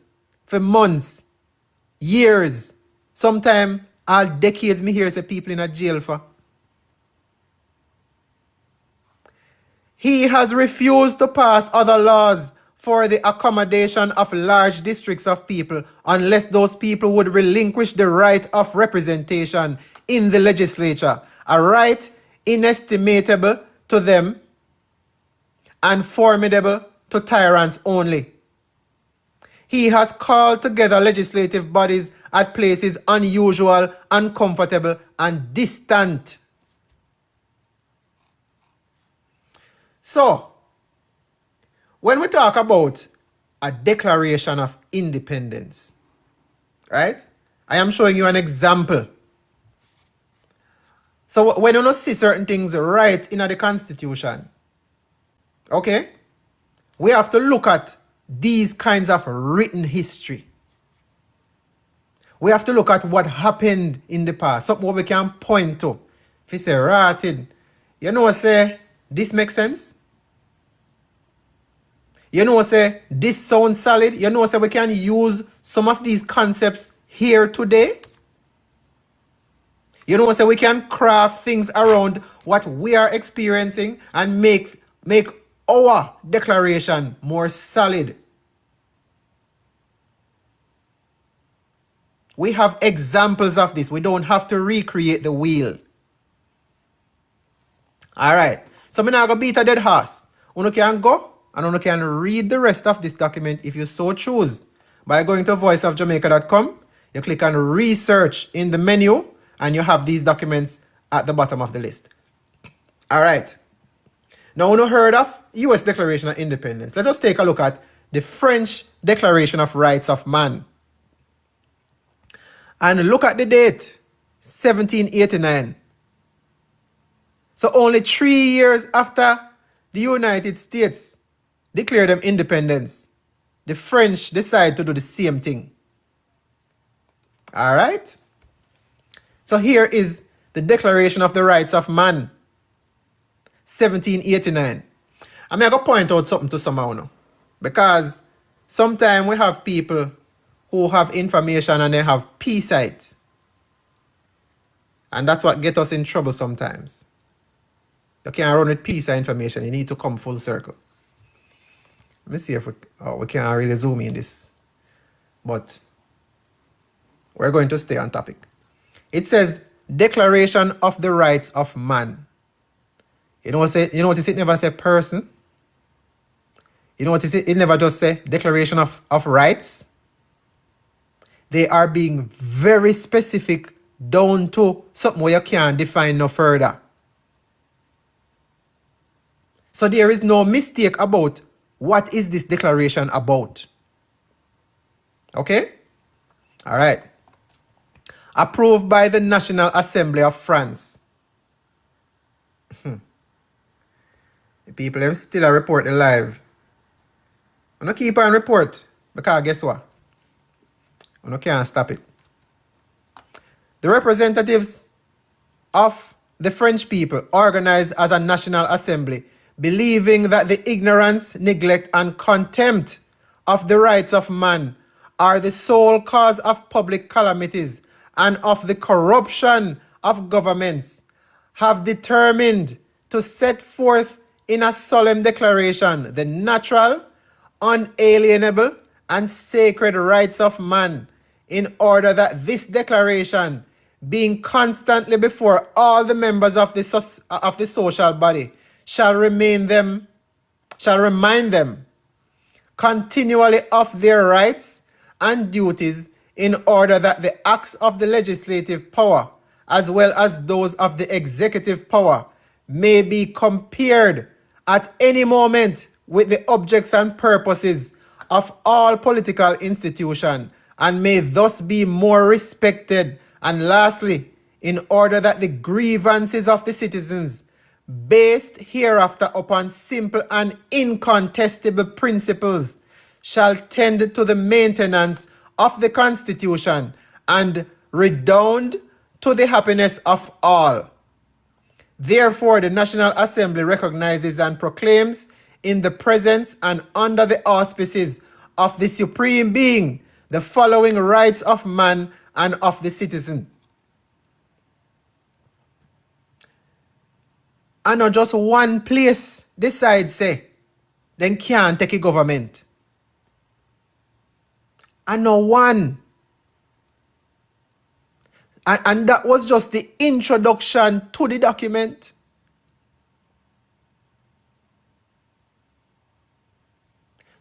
Speaker 1: for months, years, sometimes all decades me hear say people in a jail for. He has refused to pass other laws for the accommodation of large districts of people unless those people would relinquish the right of representation in the legislature, a right inestimable to them and formidable to tyrants only. He has called together legislative bodies at places unusual, uncomfortable, and distant. So, when we talk about a declaration of independence, right? I am showing you an example. So when you don't see certain things right in the Constitution, okay, we have to look at these kinds of written history. We have to look at what happened in the past, something what we can point to. If you say, rotted, you know, say, this makes sense? You know, say, this sounds solid? You know, say, we can use some of these concepts here today? You know, say, we can craft things around what we are experiencing and make our declaration more solid. We have examples of this. We don't have to recreate the wheel. All right. So I'm going to beat a dead horse. You can go and you can read the rest of this document if you so choose by going to voiceofjamaica.com. You click on research in the menu and you have these documents at the bottom of the list. All right. Now, we heard of U.S. Declaration of Independence. Let us take a look at the French Declaration of Rights of Man. And look at the date, 1789. So only 3 years after the United States declared them independence, the French decide to do the same thing. All right? So here is the Declaration of the Rights of Man, 1789. I'm going to point out something to someone now, because sometimes we have people who have information and they have P-sites. And that's what gets us in trouble sometimes. You can't run with piece of information. You need to come full circle. Let me see if we can't really zoom in this. But we're going to stay on topic. It says Declaration of the Rights of Man. You notice it never say person. You notice it never just say Declaration of Rights. They are being very specific down to something where you can't define no further. So there is no mistake about what is this declaration about. Okay? All right. Approved by the National Assembly of France. The people them still a report the live. I'm not keep on report because guess what? I can't stop it. The representatives of the French people organized as a National Assembly, believing that the ignorance, neglect, and contempt of the rights of man are the sole cause of public calamities and of the corruption of governments, have determined to set forth in a solemn declaration the natural, unalienable, and sacred rights of man, in order that this declaration, being constantly before all the members of the social body, shall remind them continually of their rights and duties, in order that the acts of the legislative power, as well as those of the executive power, may be compared at any moment with the objects and purposes of all political institutions, and may thus be more respected. And lastly, in order that the grievances of the citizens, based hereafter upon simple and incontestable principles, shall tend to the maintenance of the Constitution and redound to the happiness of all. Therefore, the National Assembly recognizes and proclaims, in the presence and under the auspices of the Supreme Being, the following rights of man and of the citizen. And not just one place decides, say, then can't take a government. And not one. And that was just the introduction to the document.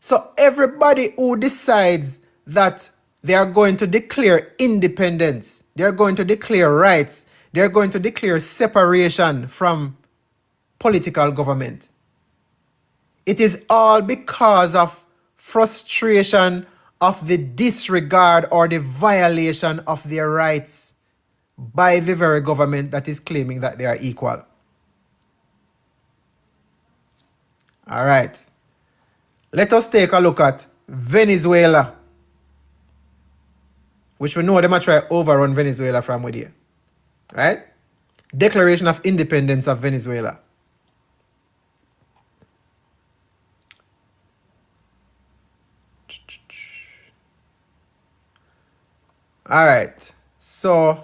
Speaker 1: So everybody who decides that they are going to declare independence, they are going to declare rights, they are going to declare separation from political government, it is all because of frustration of the disregard or the violation of their rights by the very government that is claiming that they are equal. All right. Let us take a look at Venezuela, which we know they might try overrun Venezuela from with here. Right? Declaration of Independence of Venezuela. All right. So,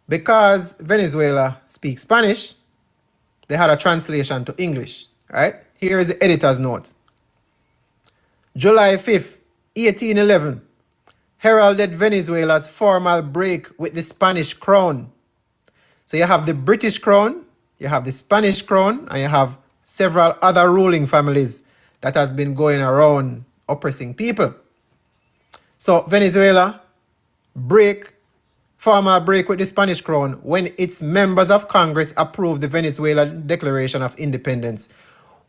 Speaker 1: because Venezuela speaks Spanish, they had a translation to English. Right? Here is the editor's note. July 5th, 1811, heralded Venezuela's formal break with the Spanish crown. So you have the British crown, you have the Spanish crown, and you have several other ruling families that has been going around oppressing people. So Venezuela formal break with the Spanish crown when its members of Congress approved the Venezuelan Declaration of Independence,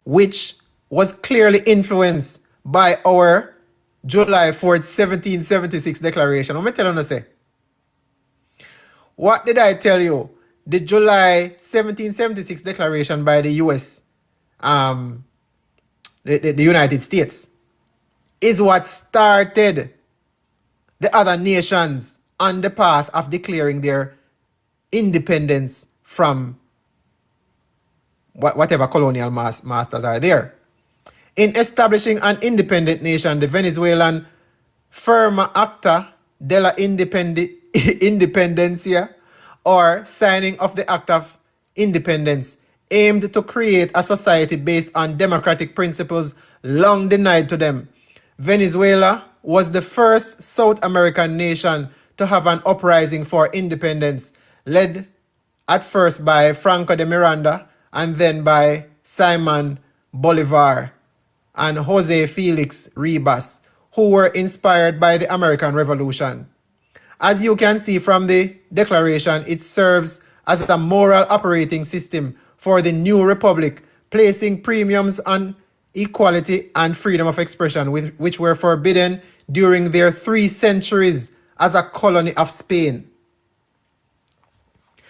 Speaker 1: which was clearly influenced by our July 4th, 1776 declaration. What am I telling you say? What did I tell you? The July 1776 declaration by the US, the United States, is what started the other nations on the path of declaring their independence from whatever colonial masters are there. In establishing an independent nation, the Venezuelan Firma Acta de la Independencia, or signing of the Act of Independence, aimed to create a society based on democratic principles long denied to them. Venezuela was the first South American nation to have an uprising for independence, led at first by Franco de Miranda and then by Simon Bolivar and Jose Felix Ribas, who were inspired by the American Revolution. As you can see from the declaration, it serves as a moral operating system for the new republic, placing premiums on equality and freedom of expression, which were forbidden during their 3 centuries as a colony of Spain.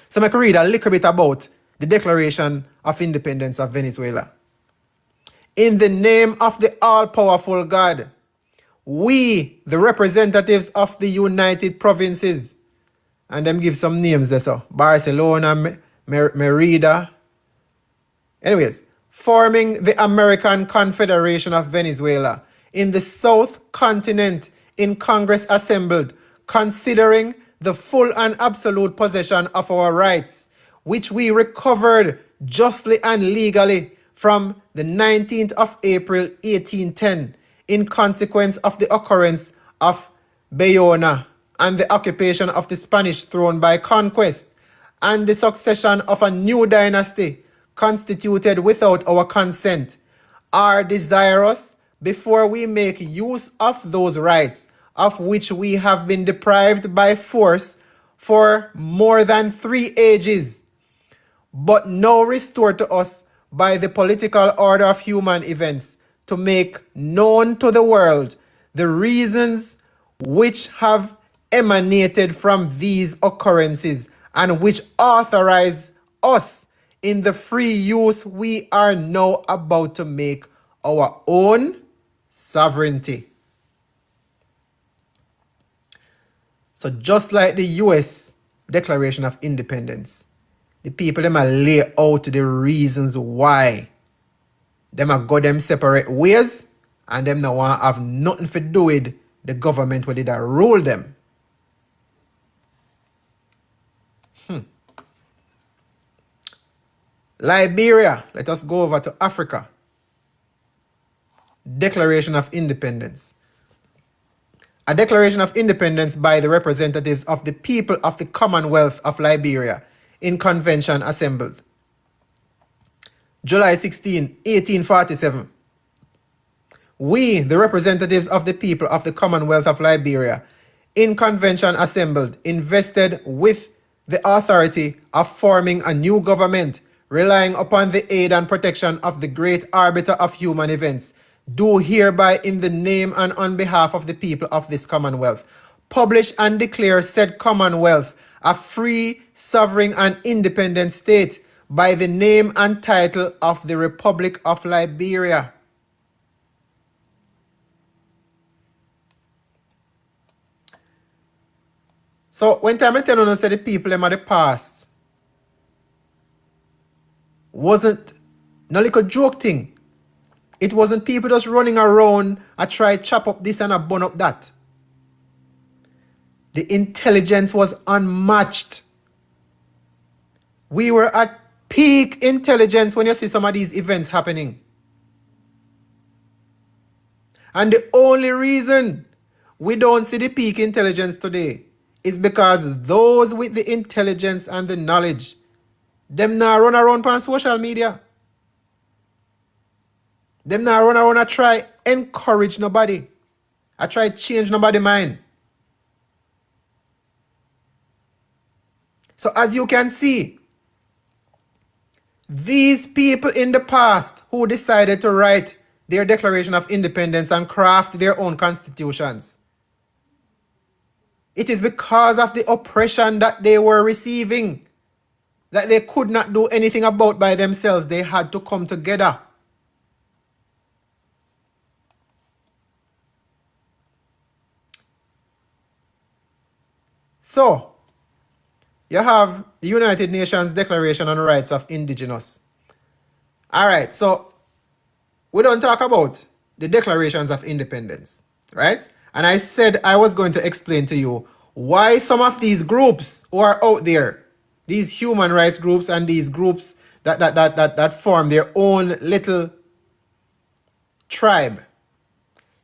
Speaker 1: So I can read a little bit about the Declaration of Independence of Venezuela. In the name of the all-powerful God, we, the representatives of the United Provinces, and them give some names there, so Barcelona, Merida, anyways, forming the American Confederation of Venezuela, in the South Continent, in Congress assembled, considering the full and absolute possession of our rights, which we recovered justly and legally from the 19th of April 1810, in consequence of the occurrence of Bayona and the occupation of the Spanish throne by conquest, and the succession of a new dynasty constituted without our consent, are desirous, before we make use of those rights of which we have been deprived by force for more than 3 ages, but now restored to us by the political order of human events, to make known to the world the reasons which have emanated from these occurrences and which authorize us in the free use we are now about to make our own sovereignty. So just like the US Declaration of Independence, the people them lay out the reasons why them go them separate ways, and them no want have nothing to do with the government where did rule them. Liberia, let us go over to Africa. Declaration of Independence. A declaration of independence by the representatives of the people of the Commonwealth of Liberia in convention assembled. July 16, 1847. We, the representatives of the people of the Commonwealth of Liberia, in convention assembled, invested with the authority of forming a new government, relying upon the aid and protection of the great arbiter of human events, do hereby in the name and on behalf of the people of this Commonwealth, publish and declare said Commonwealth a free, sovereign, and independent state by the name and title of the Republic of Liberia. So when time I tell you say the people them of the past wasn't no little joke thing. It wasn't people just running around and try chop up this and a burn up that. The intelligence was unmatched. We were at peak intelligence when you see some of these events happening. And the only reason we don't see the peak intelligence today is because those with the intelligence and the knowledge, them now run around on social media. Them now run around and try encourage nobody. I try change nobody's mind. So as you can see, these people in the past who decided to write their Declaration of Independence and craft their own constitutions, it is because of the oppression that they were receiving that they could not do anything about by themselves. They had to come together. So, you have the United Nations Declaration on the Rights of Indigenous. Alright, so we don't talk about the Declarations of Independence, right? And I said I was going to explain to you why some of these groups who are out there, these human rights groups and these groups that form their own little tribe,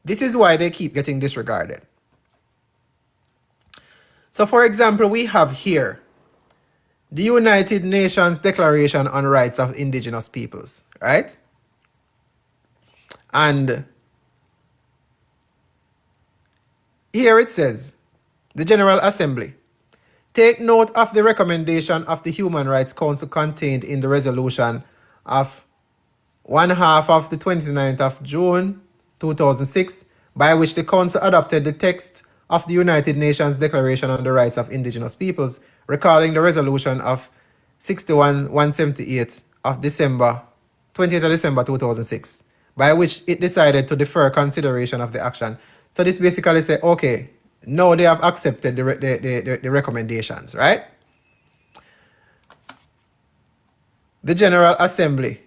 Speaker 1: this is why they keep getting disregarded. So for example, we have here the United Nations Declaration on Rights of Indigenous Peoples, right? And here it says, the General Assembly, take note of the recommendation of the Human Rights Council contained in the resolution of 1/2 of the 29th of June 2006, by which the Council adopted the text of the United Nations Declaration on the Rights of Indigenous Peoples, recalling the resolution of 61-178 of December 20th of December 2006, by which it decided to defer consideration of the action. So this basically says, okay, now they have accepted the recommendations, right? The General Assembly,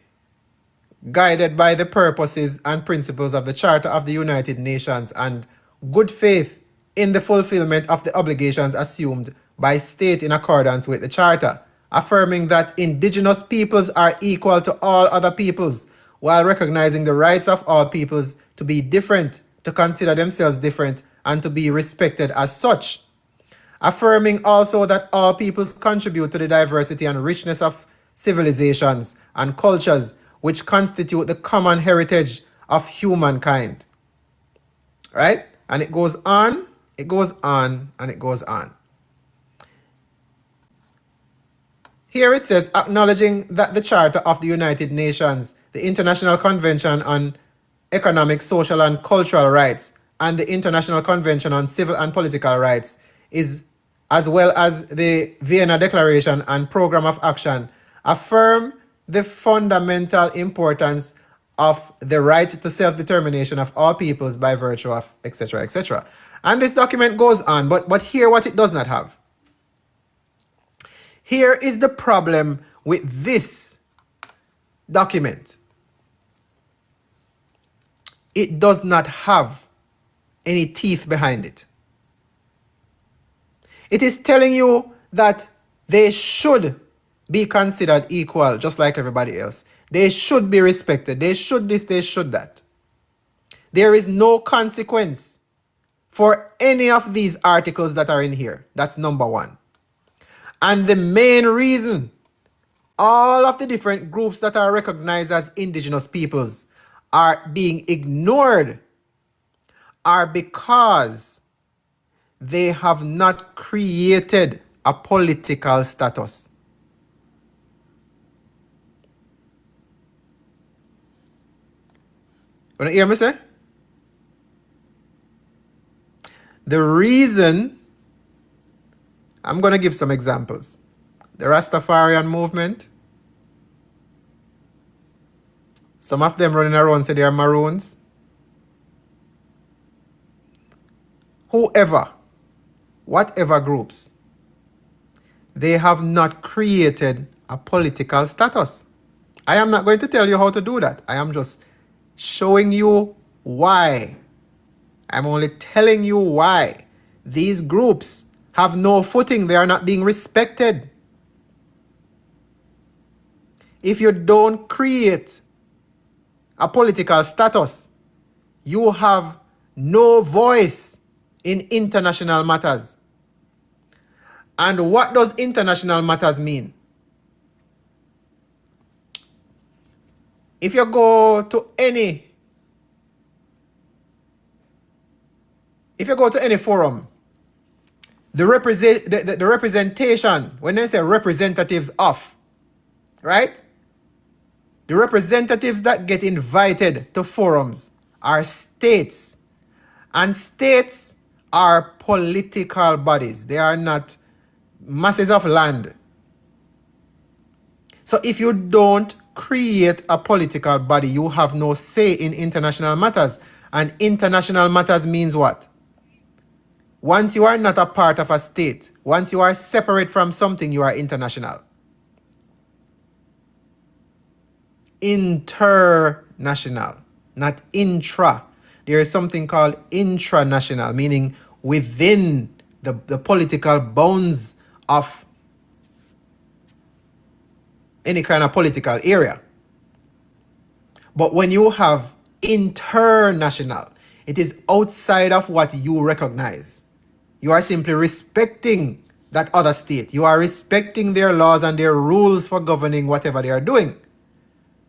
Speaker 1: guided by the purposes and principles of the Charter of the United Nations and good faith in the fulfillment of the obligations assumed by state in accordance with the Charter, affirming that indigenous peoples are equal to all other peoples, while recognizing the rights of all peoples to be different, to consider themselves different, and to be respected as such. Affirming also that all peoples contribute to the diversity and richness of civilizations and cultures which constitute the common heritage of humankind. Right? And it goes on, it goes on, and it goes on. Here it says, acknowledging that the Charter of the United Nations, the International Convention on Economic, Social, and Cultural Rights, and the International Convention on Civil and Political Rights, is, as well as the Vienna Declaration and Program of Action, affirm the fundamental importance of the right to self-determination of all peoples by virtue of etc., etc. And this document goes on, but here what it does not have. Here is the problem with this document. It does not have any teeth behind it. It is telling you that they should be considered equal just like everybody else. They should be respected. They should this, they should that. There is no consequence for any of these articles that are in here. That's number one. And the main reason all of the different groups that are recognized as indigenous peoples are being ignored are because they have not created a political status. You want to hear me say? The reason, I'm going to give some examples. The Rastafarian movement, some of them running around say they are Maroons. Whoever, whatever groups, they have not created a political status. I am not going to tell you how to do that. I am just showing you why. I'm only telling you why these groups have no footing. They are not being respected. If you don't create a political status, you have no voice in international matters. And what does international matters mean? If you go to any forum, the representation, when they say representatives of, right? The representatives that get invited to forums are states. And states are political bodies. They are not masses of land. So if you don't create a political body, you have no say in international matters. And international matters means what? Once you are not a part of a state, once you are separate from something, you are international. International, not intra. There is something called intranational, meaning within the political bounds of any kind of political area. But when you have international, it is outside of what you recognize. You are simply respecting that other state. You are respecting their laws and their rules for governing whatever they are doing.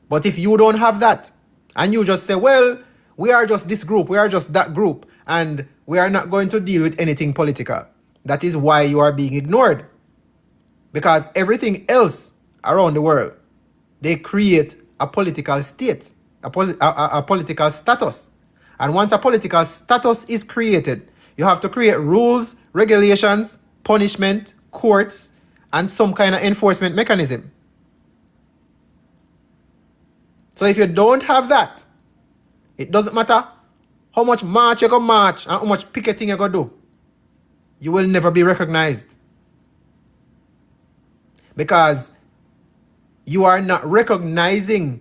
Speaker 1: But if you don't have that, and you just say, well, we are just this group, we are just that group, and we are not going to deal with anything political, that is why you are being ignored. Because everything else around the world, they create a political state, a political status. And once a political status is created, you have to create rules, regulations, punishment, courts, and some kind of enforcement mechanism. So if you don't have that, it doesn't matter how much march you go march and how much picketing you go do. You will never be recognized. Because you are not recognizing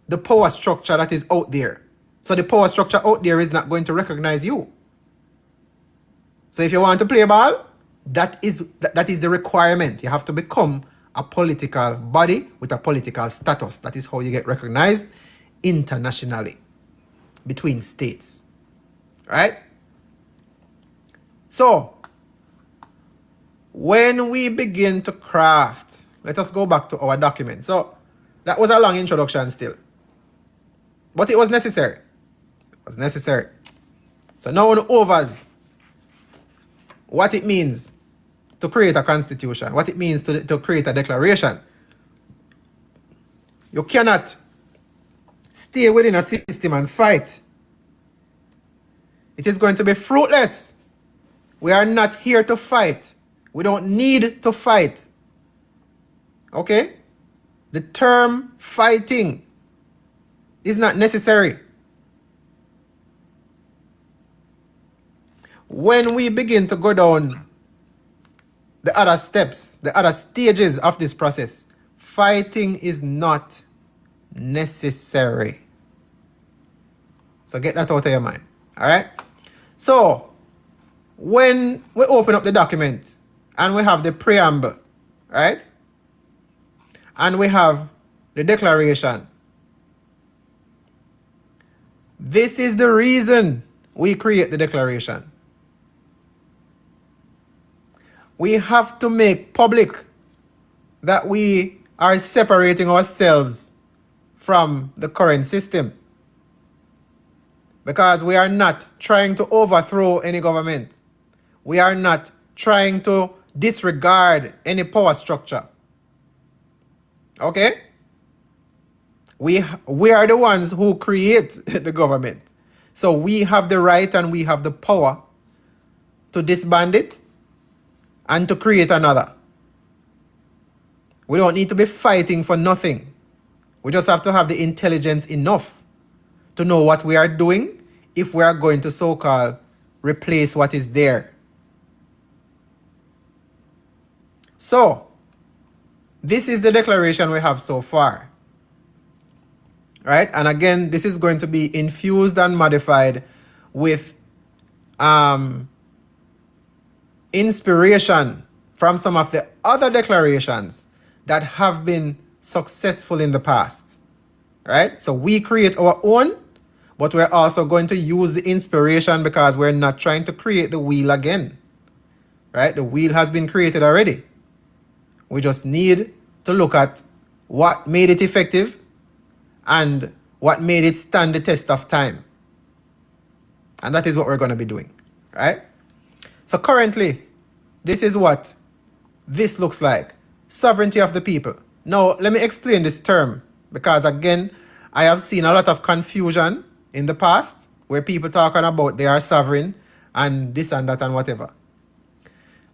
Speaker 1: the power structure that is out there. So the power structure out there is not going to recognize you. So if you want to play ball, that is the requirement. You have to become a political body with a political status. That is how you get recognized internationally between states. Right? So, when we begin to craft, let us go back to our document. So, that was a long introduction still. But it was necessary. It was necessary. So now on overs, what it means to create a constitution, what it means to create a declaration. You cannot stay within a system and fight. It is going to be fruitless. We are not here to fight. We don't need to fight. Okay? The term fighting is not necessary. When we begin to go down the other steps, the other stages of this process, fighting is not necessary. So get that out of your mind. All right? So, when we open up the document and we have the preamble, right? And we have the declaration. This is the reason we create the declaration. We have to make public that we are separating ourselves from the current system. Because we are not trying to overthrow any government. We are not trying to disregard any power structure. Okay? We are the ones who create the government. So we have the right and we have the power to disband it and to create another. We don't need to be fighting for nothing. We just have to have the intelligence enough to know what we are doing if we are going to so-called replace what is there. So, this is the declaration we have so far. Right? And again, this is going to be infused and modified with inspiration from some of the other declarations that have been successful in the past. Right? So we create our own, but we're also going to use the inspiration because we're not trying to create the wheel again. Right? The wheel has been created already. We just need to look at what made it effective and what made it stand the test of time. And that is what we're going to be doing. Right? So currently, this is what this looks like. Sovereignty of the people. Now, let me explain this term because, again, I have seen a lot of confusion in the past where people talking about they are sovereign and this and that and whatever.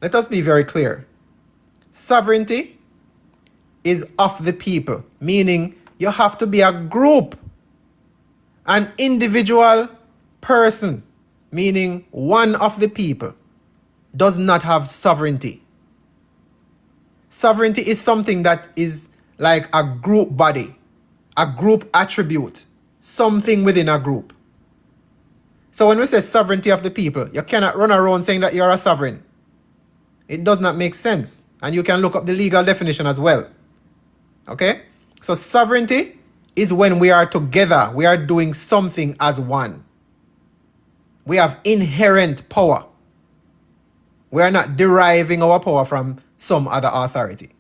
Speaker 1: Let us be very clear. Sovereignty is of the people, meaning you have to be a group. An individual person, meaning one of the people, does not have sovereignty. Sovereignty is something that is like a group body, a group attribute, something within a group. So when we say sovereignty of the people, you cannot run around saying that you're a sovereign. It does not make sense. And you can look up the legal definition as well. Okay? So sovereignty is when we are together, we are doing something as one. We have inherent power. We are not deriving our power from some other authority.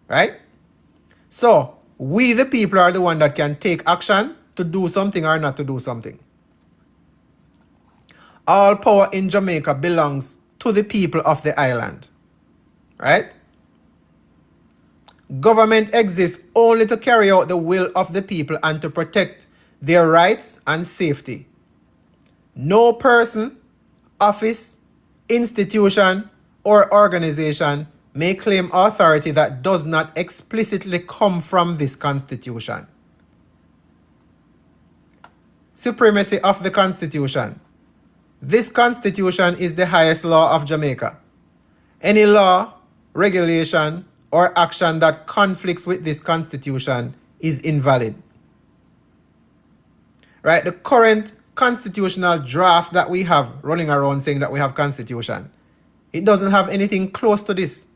Speaker 1: Right? So, we the people are the one that can take action to do something or not to do something. All power in Jamaica belongs to the people of the island. Right? Government exists only to carry out the will of the people and to protect their rights and safety. No person, office, institution, or organization may claim authority that does not explicitly come from this Constitution. Supremacy of the Constitution. This Constitution is the highest law of Jamaica. Any law, regulation, or action that conflicts with this Constitution is invalid. Right? The current constitutional draft that we have running around saying that we have Constitution, it doesn't have anything close to this.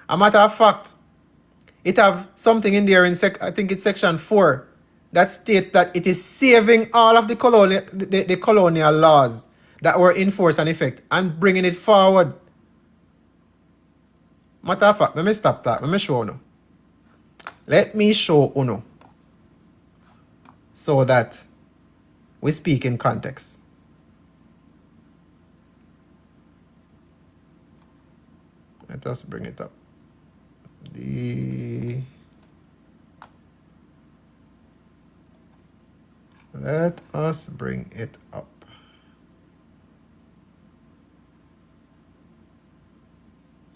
Speaker 1: A matter of fact, it have something in there in I think it's section 4 that states that it is saving all of the colonial laws that were in force and effect and bringing it forward. Matter of fact, let me stop that. Let me show you. Let me show you so that we speak in context. Let us bring it up. Let us bring it up.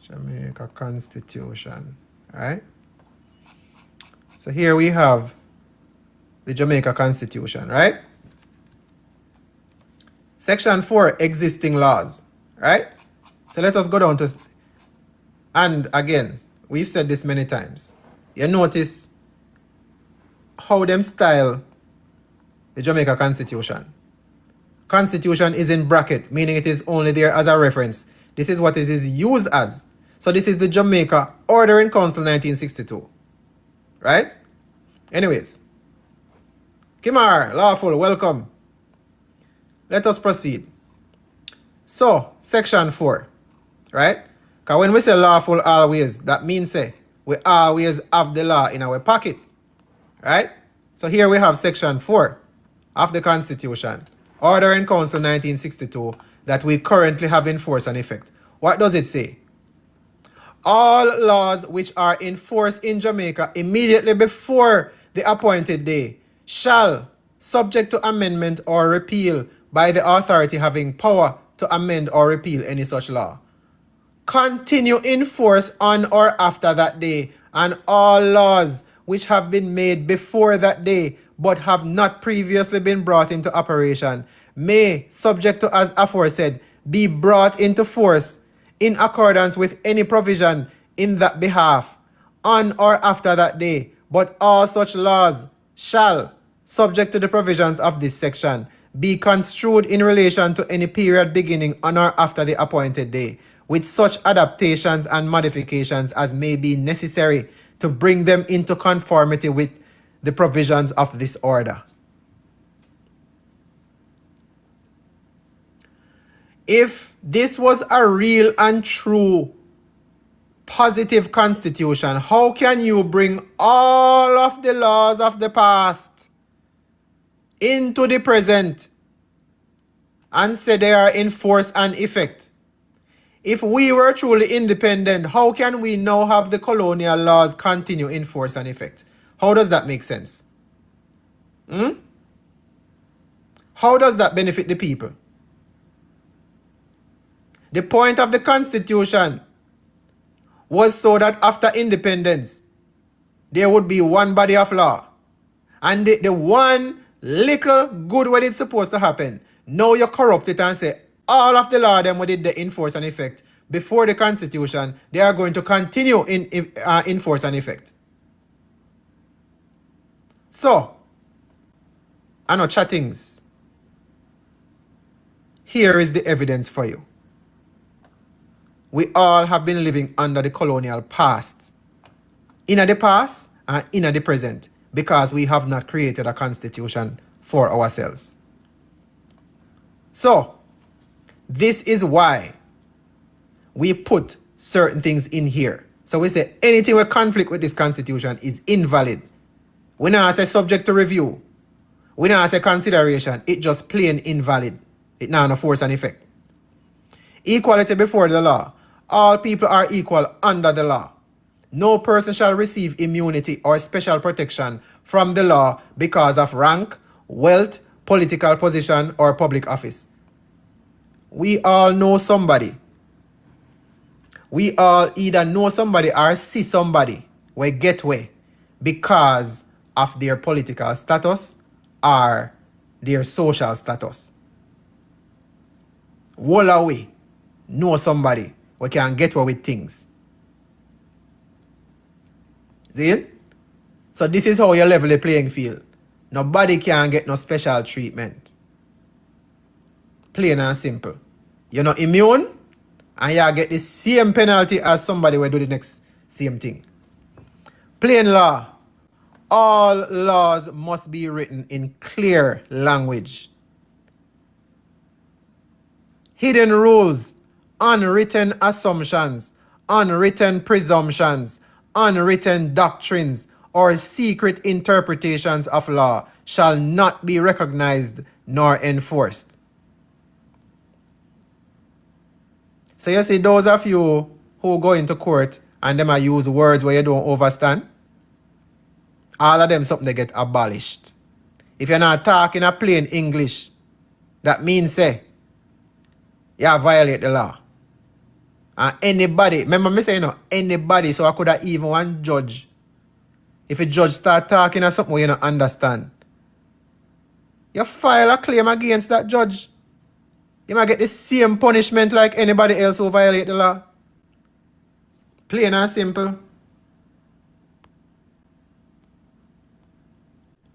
Speaker 1: Jamaica Constitution, right? So here we have the Jamaica Constitution, right? Section 4, existing laws, right? So let us go down to, and again, we've said this many times. You notice how them style the Jamaica Constitution. Constitution is in bracket, meaning it is only there as a reference. This is what it is used as. So this is the Jamaica Order in Council 1962. Right? Anyways. Kimar, lawful, welcome. Let us proceed. So, section 4. Right? Because when we say lawful always, that means we always have the law in our pocket. Right? So here we have section 4 of the Constitution. Order in Council 1962 that we currently have in force and effect. What does it say? All laws which are in force in Jamaica immediately before the appointed day shall, subject to amendment or repeal by the authority having power to amend or repeal any such law, continue in force on or after that day, and all laws which have been made before that day but have not previously been brought into operation may, subject to as aforesaid, be brought into force in accordance with any provision in that behalf, on or after that day, but all such laws shall, subject to the provisions of this section, be construed in relation to any period beginning on or after the appointed day, with such adaptations and modifications as may be necessary to bring them into conformity with the provisions of this order. If this was a real and true positive constitution, how can you bring all of the laws of the past into the present and say they are in force and effect? If we were truly independent, how can we now have the colonial laws continue in force and effect? How does that make sense? How does that benefit the people? The point of the Constitution was so that after independence, there would be one body of law. And the one little good when it's supposed to happen, now you corrupt it and say, all of the law them did the enforce and effect before the Constitution, they are going to continue in force and effect. So, I know chattings. Here is the evidence for you. We all have been living under the colonial past. In the past and in the present, because we have not created a constitution for ourselves. So, this is why we put certain things in here. So we say anything with conflict with this constitution is invalid. We not say subject to review. We not say consideration. It just plain invalid. It not no force and effect. Equality before the law. All people are equal under the law. No person shall receive immunity or special protection from the law because of rank, wealth, political position, or public office. We all know somebody. We all either know somebody or see somebody we get way because of their political status or their social status. Walla we know somebody we can get away with things. See it? So this is how you level the playing field. Nobody can get no special treatment. Plain and simple. You're not immune and you get the same penalty as somebody will do the next same thing. Plain law. All laws must be written in clear language. Hidden rules, unwritten assumptions, unwritten presumptions, unwritten doctrines, or secret interpretations of law shall not be recognized nor enforced. So you see those of you who go into court and them use words where you don't understand, all of them something they get abolished. If you're not talking a plain English, that means say you violate the law. And anybody, remember me saying no, anybody, so I could have even one judge. If a judge start talking or something you don't understand, you file a claim against that judge. You might get the same punishment like anybody else who violate the law. Plain and simple.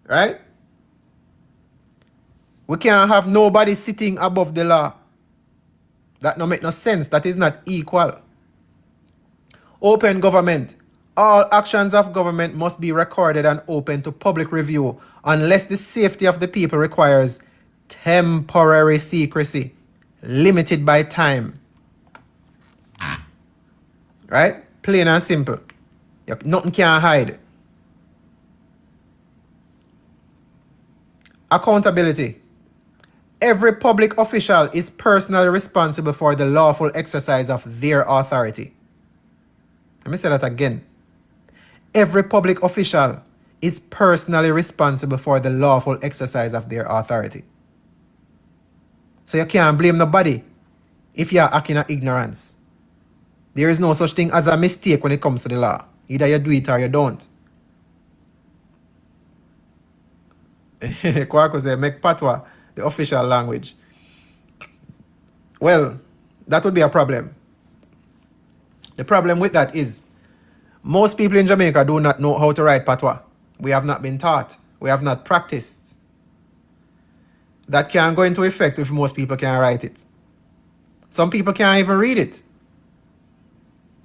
Speaker 1: Right? We can't have nobody sitting above the law. That no make no sense. That is not equal. Open government. All actions of government must be recorded and open to public review unless the safety of the people requires temporary secrecy, limited by time. Right? Plain and simple. Nothing can hide. Accountability. Every public official is personally responsible for the lawful exercise of their authority. Let me say that again. Every public official is personally responsible for the lawful exercise of their authority. So you can't blame nobody if you are acting in ignorance. There is no such thing as a mistake when it comes to the law. Either you do it or you don't. Kwako say, make patwa the official language. Well, that would be a problem. The problem with that is most people in Jamaica do not know how to write patwa. We have not been taught. We have not practiced. That can go into effect if most people can write it. Some people can't even read it.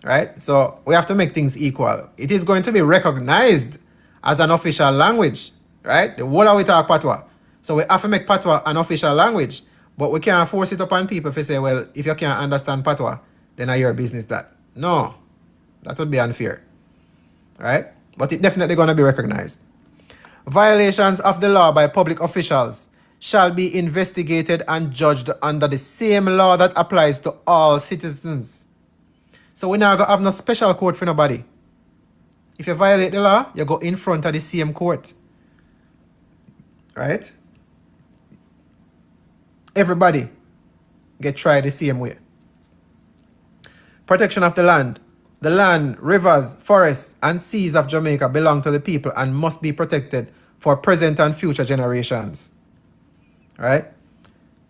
Speaker 1: Right? So we have to make things equal. It is going to be recognized as an official language. Right? The whole of we talk patwa. So we have to make patwa an official language. But we can't force it upon people if you say, well, if you can't understand patwa, then are your business that. No. That would be unfair. Right? But it's definitely going to be recognized. Violations of the law by public officials shall be investigated and judged under the same law that applies to all citizens. So we're not going to have no special court for nobody. If you violate the law, you go in front of the same court. Right? Everybody get tried the same way. Protection of the land. The land, rivers, forests, and seas of Jamaica belong to the people and must be protected for present and future generations. Right?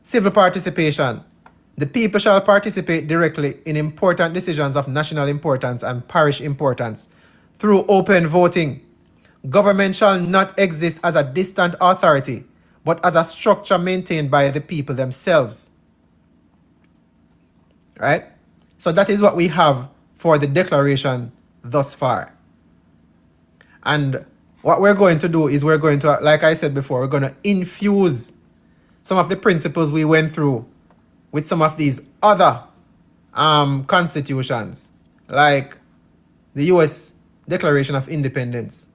Speaker 1: Civil participation. The people shall participate directly in important decisions of national importance and parish importance through open voting. Government shall not exist as a distant authority, but as a structure maintained by the people themselves. Right? So that is what we have for the declaration thus far. And what we're going to do is we're going to, like I said before, we're going to infuse some of the principles we went through with some of these other constitutions, like the US Declaration of Independence,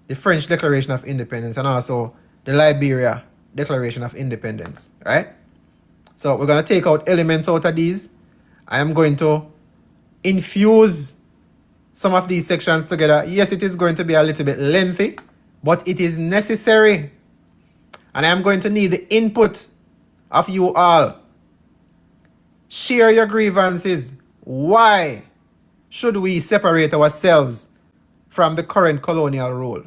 Speaker 1: the French Declaration of Independence, and also the Liberia Declaration of Independence, right? So we're going to take out elements out of these. I am going to infuse some of these sections together. Yes, it is going to be a little bit lengthy, but it is necessary. And I am going to need the input of you all. Share your grievances. Why should we separate ourselves from the current colonial rule?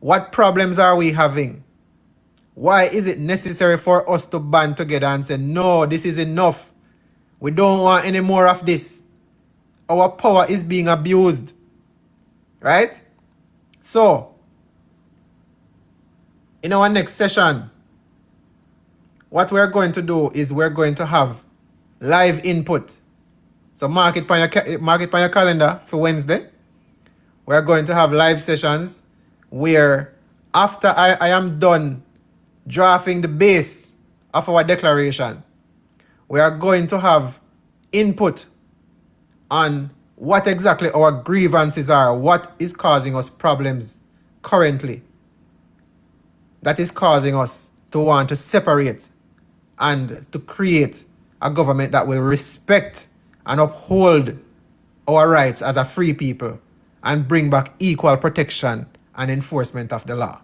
Speaker 1: What problems are we having? Why is it necessary for us to band together and say, no, this is enough. We don't want any more of this. Our power is being abused. Right? So, in our next session, what we're going to do is we're going to have live input. So mark it on your calendar for Wednesday. We're going to have live sessions where after I am done drafting the base of our declaration, we are going to have input on what exactly our grievances are, what is causing us problems currently that is causing us to want to separate and to create a government that will respect and uphold our rights as a free people and bring back equal protection and enforcement of the law.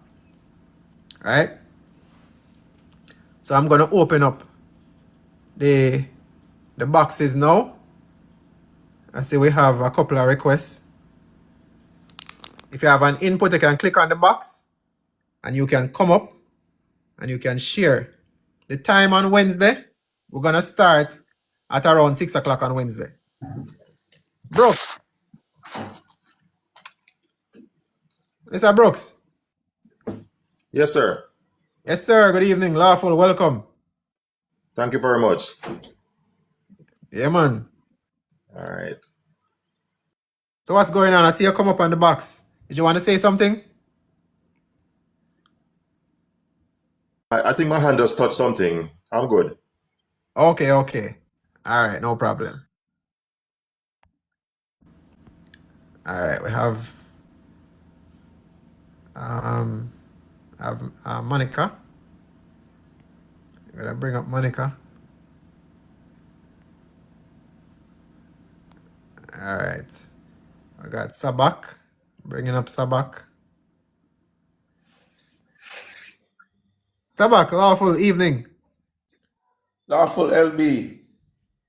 Speaker 1: Right? So I'm going to open up the boxes now. I see we have a couple of requests. If you have an input, you can click on the box and you can come up and you can share. The time on Wednesday, we're going to start at around 6 o'clock on Wednesday. Brooks. Mr. Brooks.
Speaker 2: Yes, sir.
Speaker 1: Yes, sir. Good evening. Lawful. Welcome.
Speaker 2: Thank you very much.
Speaker 1: Yeah, man.
Speaker 2: All right.
Speaker 1: So what's going on? I see you come up on the box. Did you want to say something?
Speaker 2: I think my hand just touched something. I'm good.
Speaker 1: Okay. All right. No problem. All right. We have Monica. I'm going to bring up Monica. All right. I got Sabak. Bringing up Sabak. Sabak, lawful evening.
Speaker 3: Lawful LB.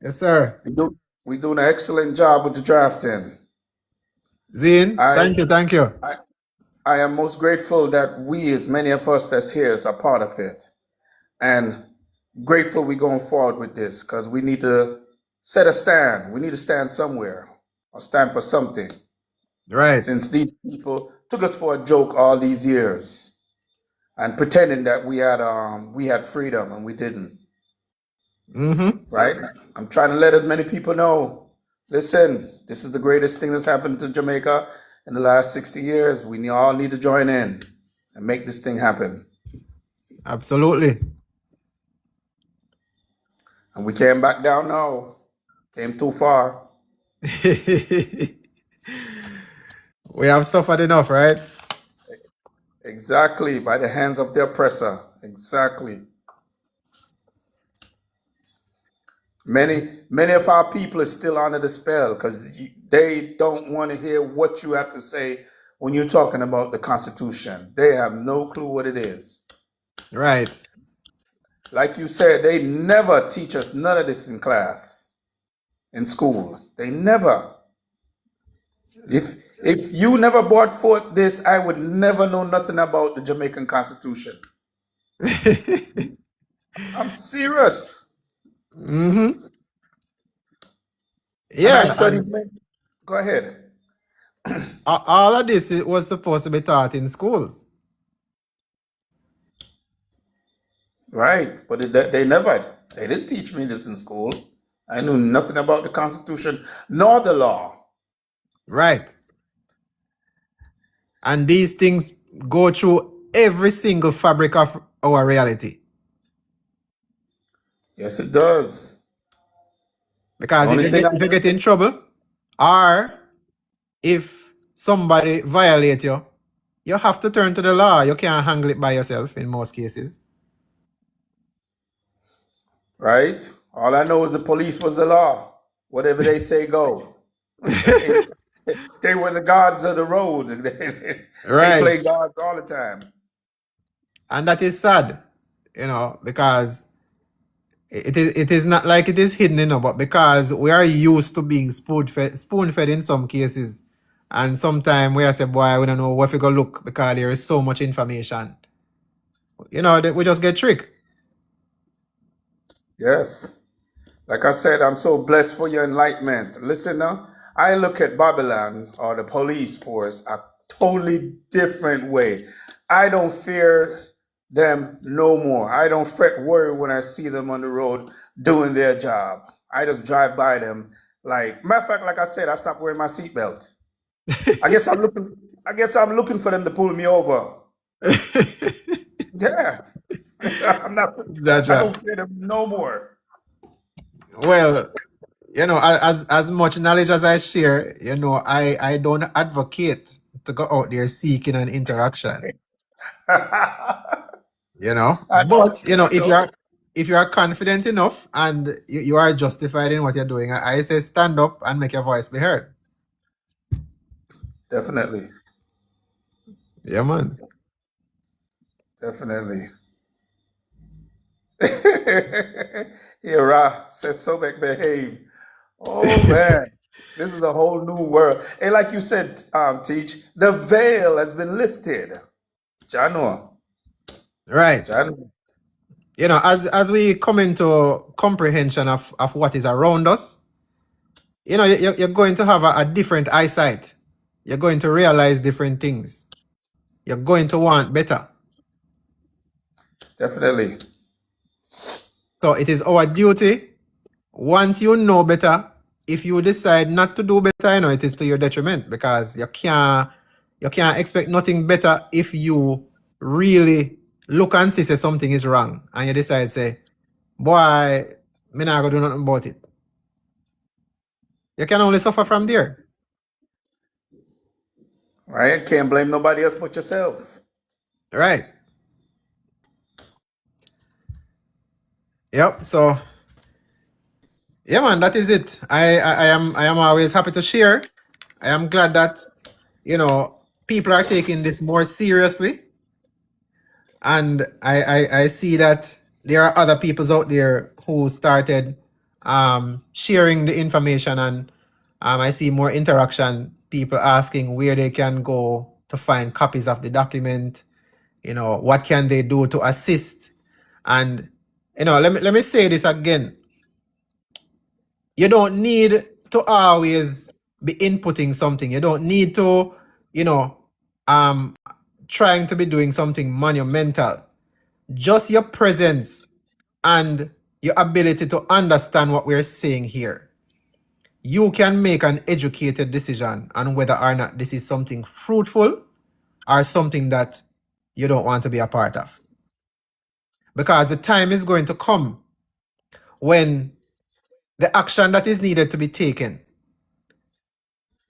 Speaker 1: Yes, sir.
Speaker 3: We doing an excellent job with the drafting.
Speaker 1: Zine, thank you.
Speaker 3: I am most grateful that we, as many of us that's here, are part of it. And grateful we're going forward with this because we need to set a stand. We need to stand somewhere or stand for something.
Speaker 1: Right.
Speaker 3: Since these people took us for a joke all these years and pretending that we had freedom and we didn't. Right? I'm trying to let as many people know, listen, this is the greatest thing that's happened to Jamaica in the last 60 years. We all need to join in and make this thing happen.
Speaker 1: Absolutely.
Speaker 3: And we came back down now. Came too far.
Speaker 1: We have suffered enough, right?
Speaker 3: Exactly, by the hands of the oppressor. Exactly. Many of our people are still under the spell because they don't want to hear what you have to say when you're talking about the Constitution. They have no clue what it is.
Speaker 1: Right.
Speaker 3: Like you said, they never teach us none of this in class, in school. They never. If you never brought forth this, I would never know nothing about the Jamaican Constitution. I'm serious.
Speaker 1: Mm-hmm.
Speaker 3: And I
Speaker 1: Yeah,
Speaker 3: studied.
Speaker 1: and
Speaker 3: Go ahead.
Speaker 1: all of this was supposed to be taught in schools.
Speaker 3: Right, but they never. They didn't teach me this in school. I knew nothing about the Constitution nor the law.
Speaker 1: Right. And these things go through every single fabric of our reality.
Speaker 3: Yes, it does. The
Speaker 1: Because
Speaker 3: only thing
Speaker 1: if you get in trouble, or if somebody violate you, you have to turn to the law. You can't handle it by yourself in most cases.
Speaker 3: right? All I know is the police was the law. Whatever they say, go. They were the gods of the road. They
Speaker 1: Right.
Speaker 3: play gods all the time.
Speaker 1: And that is sad, because it is not like it is hidden, but because we are used to being spoon-fed in some cases. And sometimes we are say, boy, we don't know where to go look because there is so much information. We just get tricked.
Speaker 3: Yes. Like I said, I'm so blessed for your enlightenment. Listen now, I look at Babylon or the police force a totally different way. I don't fear them no more. I don't fret worry when I see them on the road doing their job. I just drive by them. Matter of fact, like I said, I stopped wearing my seatbelt. I guess I'm looking for them to pull me over. Yeah. I don't fear them no more.
Speaker 1: Well, as much knowledge as I share, I don't advocate to go out there seeking an interaction. But if you are confident enough and you are justified in what you're doing, I say stand up and make your voice be heard.
Speaker 3: Definitely.
Speaker 1: Yeah, man.
Speaker 3: Definitely. Yeah, Ra says Sobek behave. Oh man, this is a whole new world. And like you said, Teach, the veil has been lifted. Jano.
Speaker 1: Right.
Speaker 3: Jano.
Speaker 1: As we come into comprehension of what is around us, you're going to have a different eyesight. You're going to realize different things. You're going to want better.
Speaker 3: Definitely.
Speaker 1: So it is our duty, once you know better, if you decide not to do better, it is to your detriment, because you can't expect nothing better if you really look and see say something is wrong and you decide say, boy, me not gonna do nothing about it. You can only suffer from there.
Speaker 3: Right? Can't blame nobody else but yourself.
Speaker 1: Right. Yep. So yeah, man, that is it. I am always happy to share. I am glad that people are taking this more seriously, and I see that there are other peoples out there who started sharing the information, and I see more interaction. People asking where they can go to find copies of the document. What can they do to assist? And let me say this again. You don't need to always be inputting something. You don't need to, trying to be doing something monumental. Just your presence and your ability to understand what we're saying here. You can make an educated decision on whether or not this is something fruitful or something that you don't want to be a part of. Because the time is going to come when the action that is needed to be taken,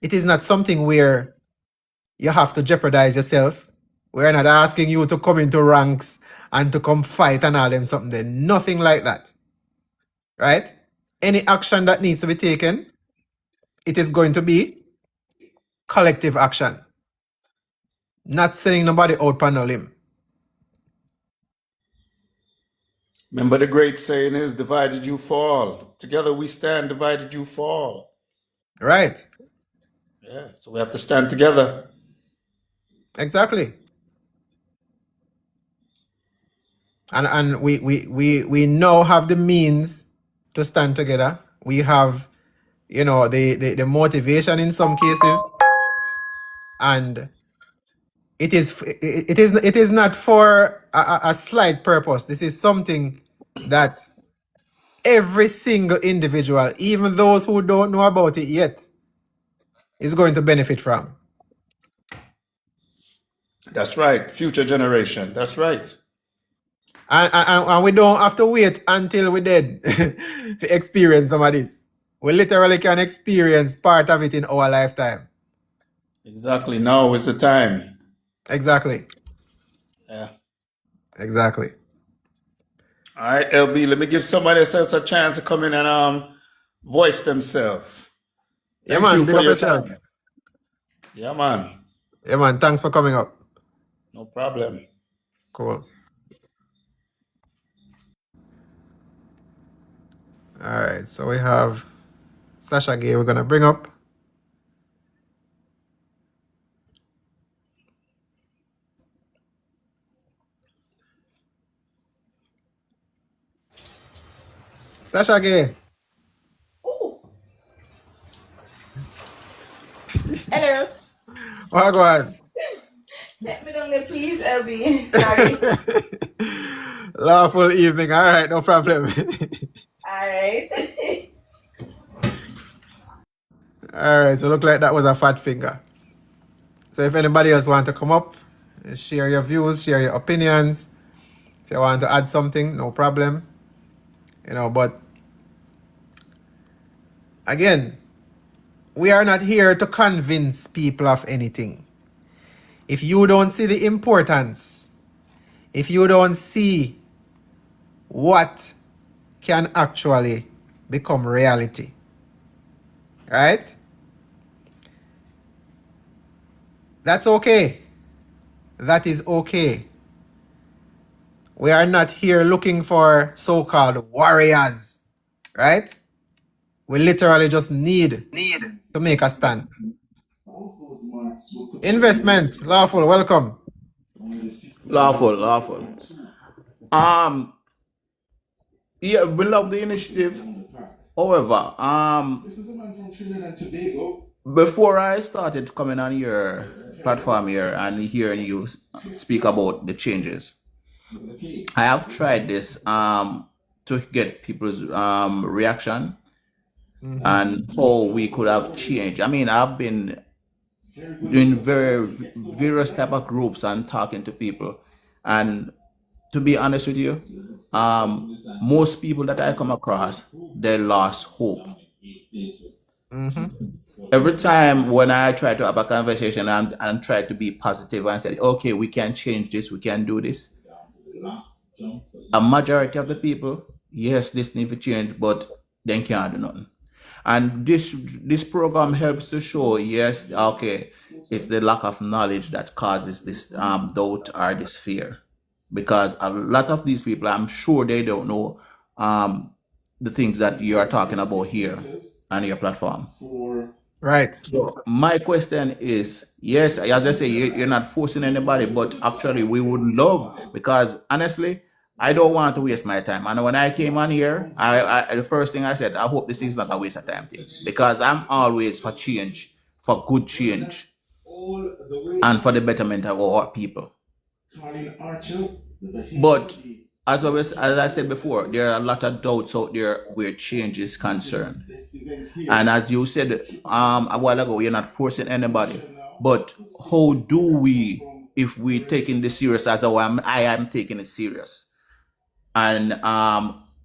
Speaker 1: it is not something where you have to jeopardize yourself. We're not asking you to come into ranks and to come fight and all them something there. Nothing like that. Right? Any action that needs to be taken, it is going to be collective action. Not sending nobody out on no limb.
Speaker 3: Remember the great saying is, divided you fall. Together we stand, divided you fall.
Speaker 1: Right.
Speaker 3: Yeah, so we have to stand together.
Speaker 1: Exactly. And we now have the means to stand together. We have, the motivation in some cases, and it is not for a slight purpose. This is something that every single individual, even those who don't know about it yet, is going to benefit from.
Speaker 3: That's right. Future generation. That's right.
Speaker 1: And we don't have to wait until we're dead to experience some of this. We literally can experience part of it in our lifetime.
Speaker 3: Exactly. Now is the time.
Speaker 1: Exactly.
Speaker 3: Yeah.
Speaker 1: Exactly.
Speaker 3: All right, LB, let me give somebody else a chance to come in and voice themselves.
Speaker 1: Yeah,
Speaker 3: Thank
Speaker 1: man.
Speaker 3: you
Speaker 1: Big
Speaker 3: for
Speaker 1: up
Speaker 3: your
Speaker 1: yourself.
Speaker 3: time. Yeah, man.
Speaker 1: Yeah, man. Thanks for coming up.
Speaker 3: No problem.
Speaker 1: Cool. All right. So we have Sasha Gay we're going to bring up. Sasha Gay.
Speaker 4: Hello.
Speaker 1: Oh, go on.
Speaker 4: Let me down there, please, LB. Sorry.
Speaker 1: Lawful evening. All right. No problem.
Speaker 4: All right.
Speaker 1: All right. So look like that was a fat finger. So if anybody else want to come up, share your views, share your opinions. If you want to add something, no problem. But again, we are not here to convince people of anything. If you don't see the importance, if you don't see what can actually become reality, right? That's okay. That is okay. We are not here looking for so-called warriors, right? We literally just need to make a stand. Investment, lawful, welcome.
Speaker 5: Lawful. Yeah, we love the initiative. However, before I started coming on your platform here and hearing you speak about the changes, I have tried this to get people's reaction and how we could have changed. I mean, I've been doing various type of groups and talking to people, and to be honest with you, most people that I come across, they lost hope. Every time when I try to have a conversation and try to be positive and say, okay, we can change this, we can do this, a majority of the people, yes, this needs to change, but they can't do nothing. And this program helps to show, yes, okay, it's the lack of knowledge that causes this doubt or this fear. Because a lot of these people, I'm sure they don't know the things that you are talking about here on your platform.
Speaker 1: Right.
Speaker 5: So my question is, yes, as I say, you're not forcing anybody, but actually we would love, because honestly, I don't want to waste my time. And when I came on here, I the first thing I said, I hope this is not a waste of time thing, because I'm always for change, for good change, and for the betterment of our people. But as I said before, there are a lot of doubts out there where change is concerned. And as you said a while ago, you're not forcing anybody. But how do we, if we taking this serious as I am taking it serious, and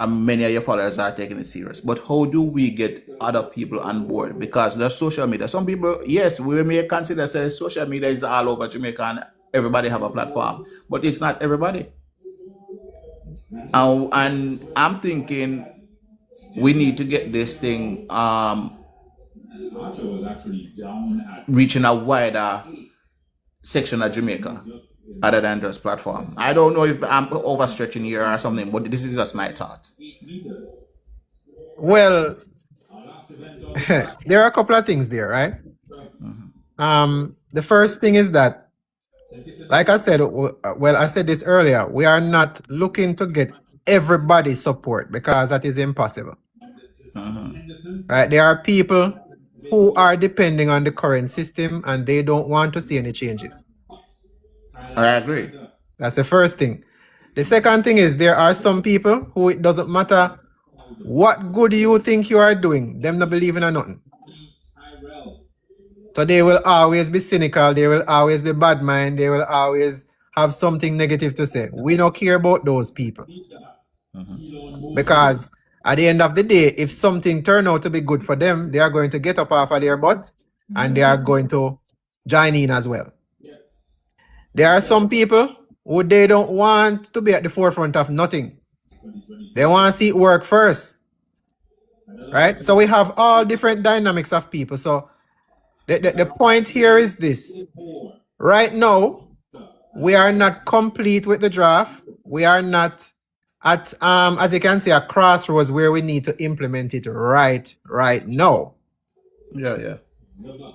Speaker 5: many of your followers are taking it serious, but how do we get other people on board? Because there's social media. Some people, yes, we may consider say social media is all over Jamaica and everybody have a platform, but it's not everybody. And I'm thinking we need to get this thing reaching a wider section of Jamaica other than just platform. I don't know if I'm overstretching here or something, but this is just my thought.
Speaker 1: Well, there are a couple of things there, right? The first thing is that, like I said, well, I said this earlier, we are not looking to get everybody support because that is impossible. Right? There are people who are depending on the current system and they don't want to see any changes.
Speaker 5: I agree.
Speaker 1: That's the first thing. The second thing is there are some people who it doesn't matter what good you think you are doing, them not believing in nothing. So they will always be cynical, they will always be bad mind, they will always have something negative to say. We don't care about those people. Because at the end of the day, if something turn out to be good for them, they are going to get up off of their butt and they are going to join in as well. There are some people who they don't want to be at the forefront of nothing. They want to see it work first. Right? So we have all different dynamics of people. So the point here is this. Right now, we are not complete with the draft. We are not at, as you can see, a crossroads where we need to implement it right now.
Speaker 5: Yeah.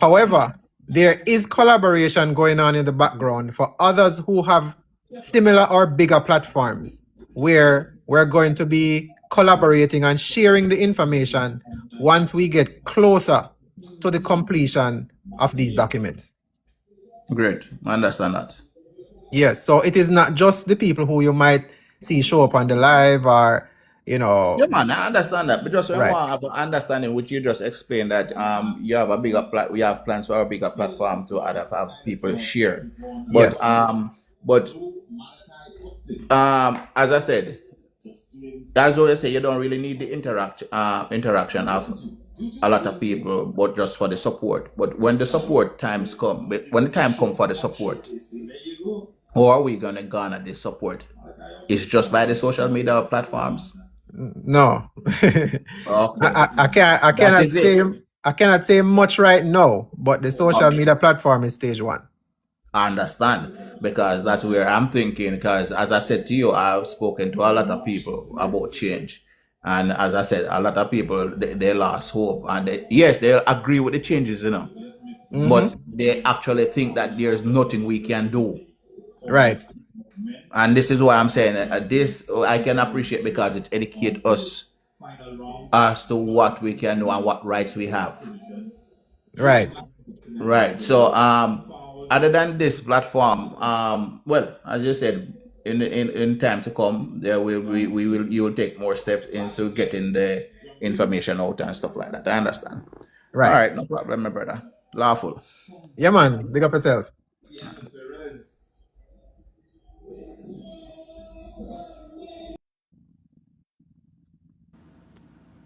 Speaker 1: However, there is collaboration going on in the background for others who have similar or bigger platforms where we're going to be collaborating and sharing the information once we get closer to the completion of these documents.
Speaker 5: Great. I understand that.
Speaker 1: Yes, so it is not just the people who you might see show up on the live or, you know.
Speaker 5: Yeah, man, I understand that. But just
Speaker 1: Right.
Speaker 5: want to have an understanding, which you just explained that you have a bigger we have plans for a bigger platform to have people share. But
Speaker 1: Yes.
Speaker 5: As I said, as always say, you don't really need the interaction of a lot of people, but just for the support. But when the support times come, when the time comes for the support, how are we gonna garner this support? It's just by the social media platforms.
Speaker 1: No.
Speaker 5: Okay.
Speaker 1: I cannot say much right now, but the social media platform is stage one.
Speaker 5: I understand, because that's where I'm thinking, because as I said to you, I've spoken to a lot of people about change. And as I said, a lot of people, they lost hope. And yes, they agree with the changes, but they actually think that there's nothing we can do.
Speaker 1: Right.
Speaker 5: And this is why I'm saying this I can appreciate, because it educates us as to what we can do and what rights we have.
Speaker 1: Right.
Speaker 5: So other than this platform, well, as you said, in time to come, there you will take more steps into getting the information out and stuff like that. I understand.
Speaker 1: Right.
Speaker 5: All right, no problem, my brother. Lawful.
Speaker 1: Yeah, man. Big up yourself.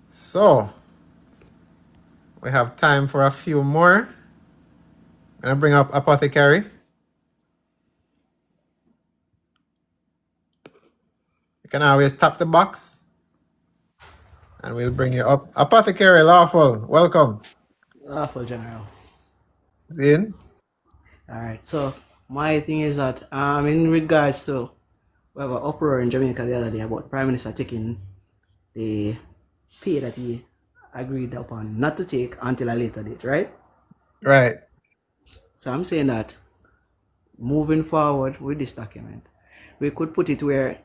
Speaker 1: So, we have time for a few more. I'm going to bring up Apothecary. You can always tap the box and we'll bring you up. Apothecary, Lawful, welcome.
Speaker 6: Lawful General.
Speaker 1: In?
Speaker 6: Alright, so my thing is that in regards to we have an uproar in Jamaica the other day about Prime Minister taking the pay that he agreed upon not to take until a later date, right?
Speaker 1: Right.
Speaker 6: So I'm saying that moving forward with this document, we could put it where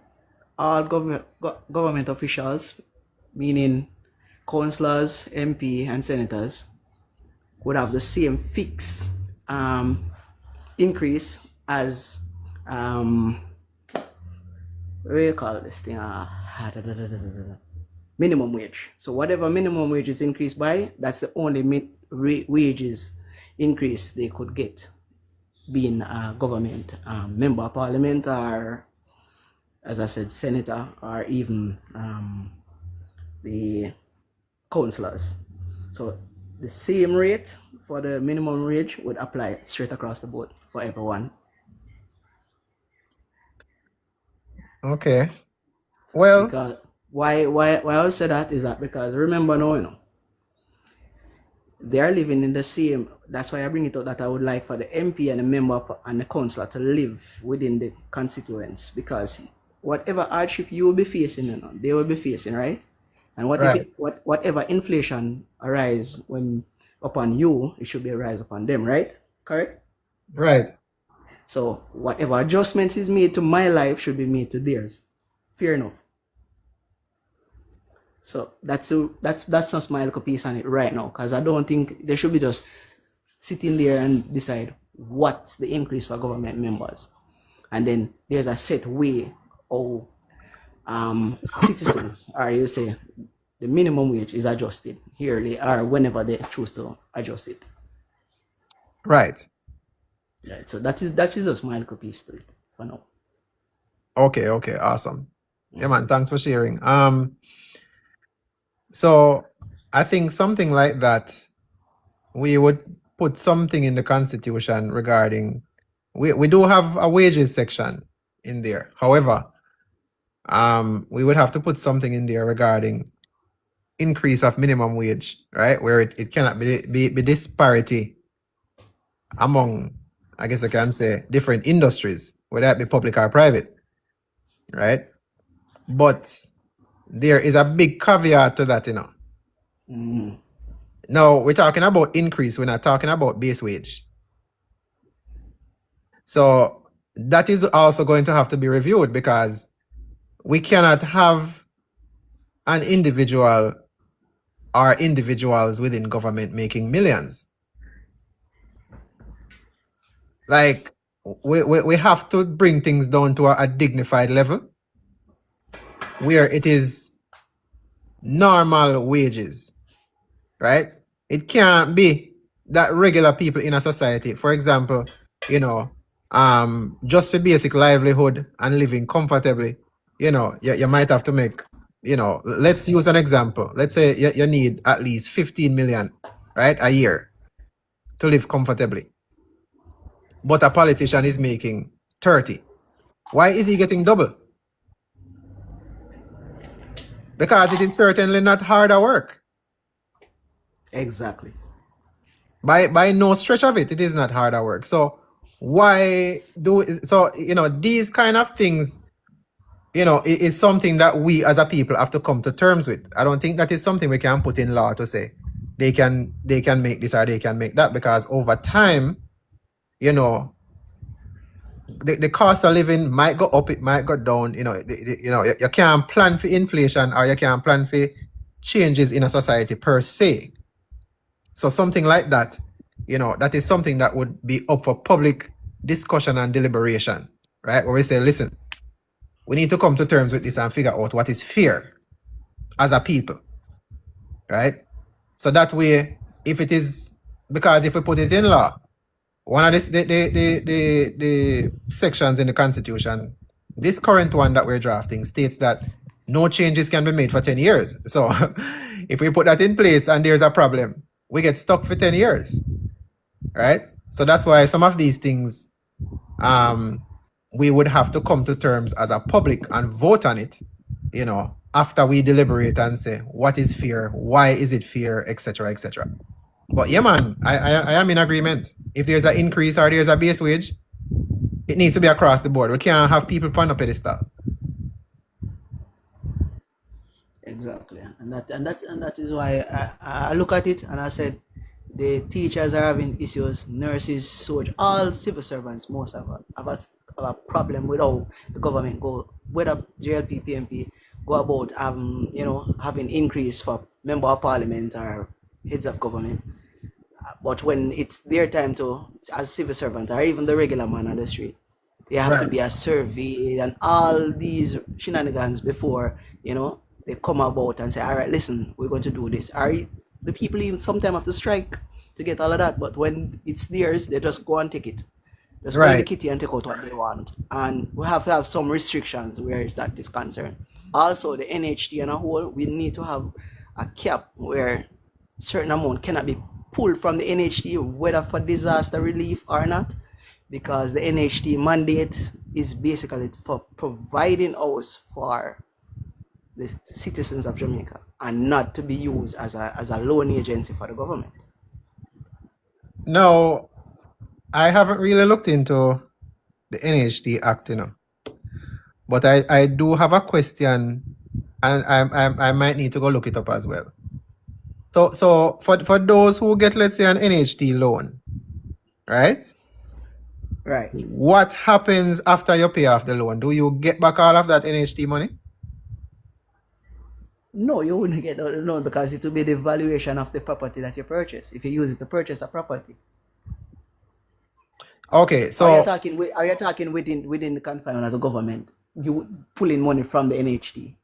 Speaker 6: all government officials, meaning councillors, MP, and senators, would have the same fixed increase as what do you call this thing? Minimum wage. So whatever minimum wage is increased by, that's the only wages increase they could get, being a government member of parliament, or, as I said, senator, or even the councillors. So the same rate for the minimum wage would apply straight across the board for everyone.
Speaker 1: Okay. Well,
Speaker 6: Because why I say that is that because remember now, they are living in the same. That's why I bring it up that I would like for the MP and the member and the councillor to live within the constituents, because whatever hardship you will be facing, they will be facing, right? And
Speaker 1: right,
Speaker 6: whatever inflation arise when upon you, it should be a rise upon them, right? Correct.
Speaker 1: right.
Speaker 6: So whatever adjustment is made to my life should be made to theirs. Fair enough. So that's just my little piece on it right now, because I don't think they should be just sitting there and decide what's the increase for government members, and then there's a set way of citizens, or you say the minimum wage is adjusted yearly or whenever they choose to adjust it.
Speaker 1: Right.
Speaker 6: Right. So that is just my little piece to it for now.
Speaker 1: Okay, awesome. Yeah, man, thanks for sharing. So I think something like that, we would put something in the constitution regarding, we do have a wages section in there. However, we would have to put something in there regarding increase of minimum wage, right? Where it cannot be disparity among, I guess I can say, different industries, whether it be public or private, right? But there is a big caveat to that, Now, we're talking about increase, we're not talking about base wage. So that is also going to have to be reviewed, because we cannot have an individual or individuals within government making millions. Like, we have to bring things down to a dignified level where it is normal wages, right? It can't be that regular people in a society, for example, just for basic livelihood and living comfortably, you might have to make, let's use an example. Let's say you need at least 15 million, right, a year to live comfortably. But a politician is making 30. Why is he getting double? Because it is certainly not harder work.
Speaker 6: Exactly.
Speaker 1: By no stretch of it, it is not harder work. So why these kind of things, is something that we as a people have to come to terms with. I don't think that is something we can put in law to say they can make this or they can make that, because over time, the cost of living might go up, it might go down. You can't plan for inflation, or you can't plan for changes in a society per se. So something like that, that is something that would be up for public discussion and deliberation, right? Where we say, listen, we need to come to terms with this and figure out what is fair as a people, right? So that way, because if we put it in law, one of the sections in the Constitution, this current one that we're drafting, states that no changes can be made for 10 years. So if we put that in place and there's a problem, we get stuck for 10 years, right? So that's why some of these things, we would have to come to terms as a public and vote on it, after we deliberate and say what is fair, why is it fair, etc., etc. But yeah, man, I am in agreement. If there's an increase or there's a base wage, it needs to be across the board. We can't have people on a pedestal.
Speaker 6: Exactly, and that is why I look at it and I said the teachers are having issues, nurses, soldiers, all civil servants, most of them have a problem with how the government go, whether JLP, PMP go about having increase for member of parliament or heads of government. But when it's their time to, as civil servant or even the regular man on the street, they have to be a survey and all these shenanigans before they come about and say, all right, listen, we're going to do this. The people even sometimes have to strike to get all of that, but when it's theirs, they just go and take it. Just go to the kitty and take out what they want. And we have to have some restrictions where that is concerned. Also, the NHT and a whole, we need to have a cap where certain amount cannot be pulled from the NHT, whether for disaster relief or not, because the NHT mandate is basically for providing us for the citizens of Jamaica and not to be used as a loan agency for the government.
Speaker 1: No, I haven't really looked into the NHT Act, but I do have a question, and I might need to go look it up as well. So for those who get, let's say, an NHT loan, right?
Speaker 6: Right.
Speaker 1: What happens after you pay off the loan? Do you get back all of that NHT money?
Speaker 6: No, you wouldn't get the loan because it will be the valuation of the property that you purchase if you use it to purchase a property.
Speaker 1: Okay,
Speaker 6: Are
Speaker 1: so
Speaker 6: you talking within the confine of the government? You pulling money from the NHT.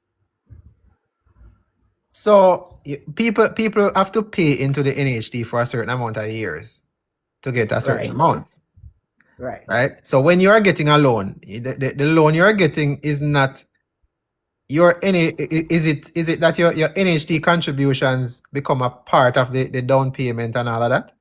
Speaker 1: so people have to pay into the NHT for a certain amount of years to get a certain
Speaker 6: Right.
Speaker 1: amount,
Speaker 6: Right.
Speaker 1: right? So when you are getting a loan, the loan you are getting is not your is it that your NHT contributions become a part of the down payment and all of that?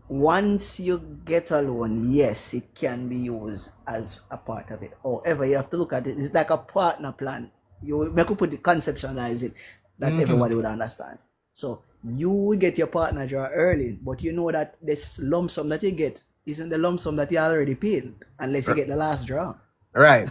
Speaker 6: Once you get a loan, yes, it can be used as a part of it. However, you have to look at it. It's like a partner plan. You make put the conceptualize it that everybody would understand. So you will get your partner draw early, but you know that this lump sum that you get isn't the lump sum that you already paid unless you get the last draw.
Speaker 1: Right.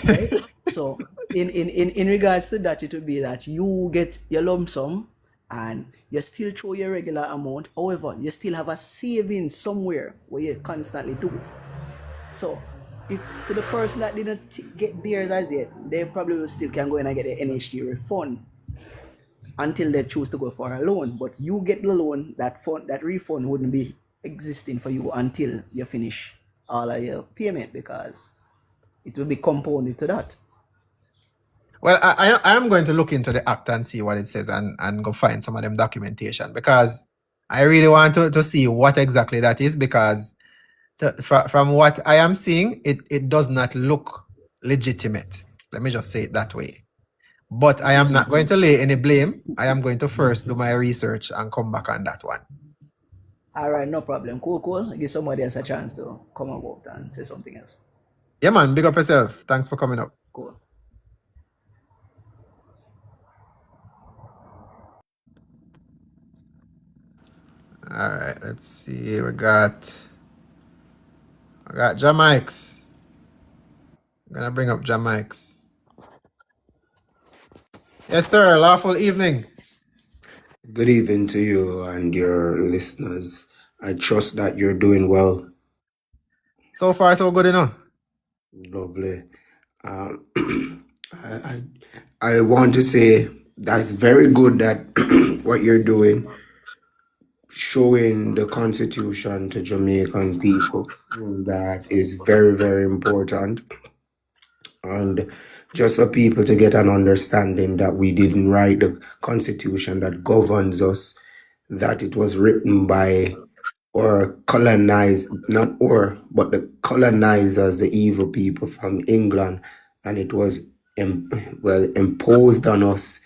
Speaker 6: Right? So in regards to that, it would be that you get your lump sum and you still throw your regular amount. However, you still have a savings somewhere where you constantly do. So if for the person that didn't get theirs as yet, they probably will still can go in and get the NHT refund until they choose to go for a loan. But you get the loan, that refund wouldn't be existing for you until you finish all of your payment because it will be compounded to that.
Speaker 1: Well, I am going to look into the act and see what it says and go find some of them documentation because I really want to see what exactly that is because from what I am seeing, it does not look legitimate. Let me just say it that way. But I am not going to lay any blame. I am going to first do my research and come back on that one.
Speaker 6: All right, no problem. Cool. Give somebody else a chance to come about and say something else.
Speaker 1: Yeah, man. Big up yourself. Thanks for coming up.
Speaker 6: Cool.
Speaker 1: All right. Let's see. We got Jamayka. I'm gonna bring up Jamayka. Yes, sir. Lawful evening.
Speaker 7: Good evening to you and your listeners. I trust that you're doing well.
Speaker 1: So far, so good,
Speaker 7: Lovely. Um, I want to say that's very good that what you're doing, showing the Constitution to Jamaican people. That is very, very important. And just for people to get an understanding that we didn't write the Constitution that governs us, that it was written by or colonized, not or, but the colonizers, the evil people from England, and it was imposed on us,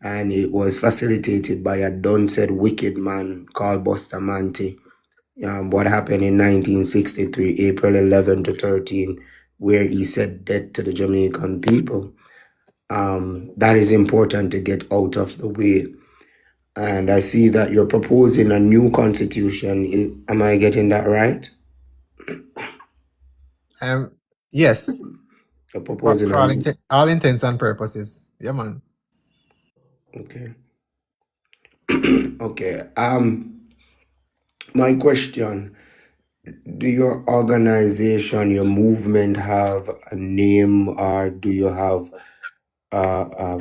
Speaker 7: and it was facilitated by a done-said wicked man called Bustamante. What happened in 1963, April 11 to 13, where he said death to the Jamaican people. That is important to get out of the way. And I see that you're proposing a new constitution. Am I getting that right?
Speaker 1: Yes.
Speaker 7: You're proposing
Speaker 1: For all intents and purposes. Yeah, man.
Speaker 7: Okay. Okay. My question: do your organization, your movement, have a name, or do you have a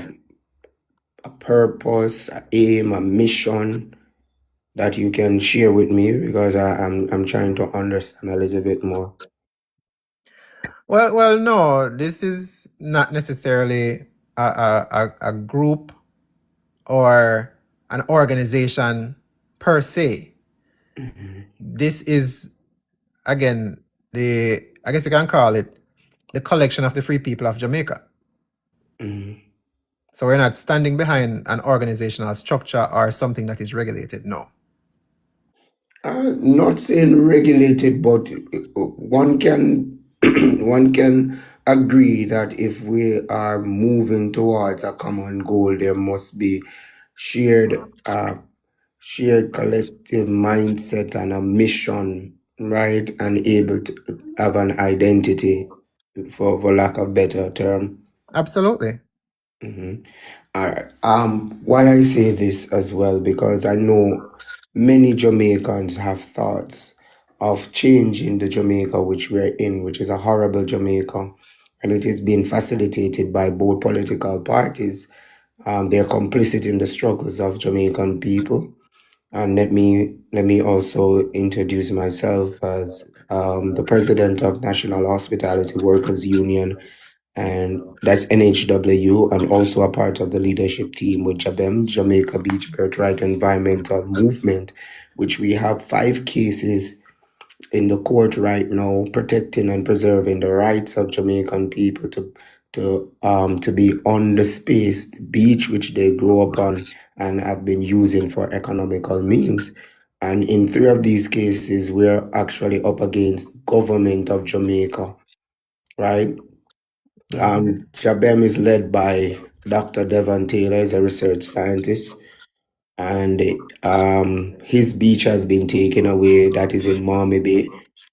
Speaker 7: purpose, a aim, a mission that you can share with me? Because I'm trying to understand a little bit more.
Speaker 1: Well, no. This is not necessarily a group or an organization per se. This is, again, I guess you can call it the collection of the free people of Jamaica. So we're not standing behind an organizational structure or something that is regulated. No.
Speaker 7: Not saying regulated, but one can one can agree that if we are moving towards a common goal, there must be shared shared collective mindset and a mission, right? And able to have an identity, for lack of better term.
Speaker 1: Absolutely.
Speaker 7: Mhm. All right. Why I say this as well, because I know many Jamaicans have thoughts of changing the Jamaica which we're in, which is a horrible Jamaica, and it is being facilitated by both political parties. They're complicit in the struggles of Jamaican people. And let me also introduce myself as the president of National Hospitality Workers Union, and that's NHW, and also a part of the leadership team with JABEM, Jamaica Beach Birthright Environmental Movement, which we have 5 cases in the court right now protecting and preserving the rights of Jamaican people to be on the space, the beach which they grow up on and have been using for economical means. And in 3 of these cases, we're actually up against government of Jamaica, right? Jabem is led by Dr. Devon Taylor, is a research scientist, and his beach has been taken away. That is in Marmy Bay,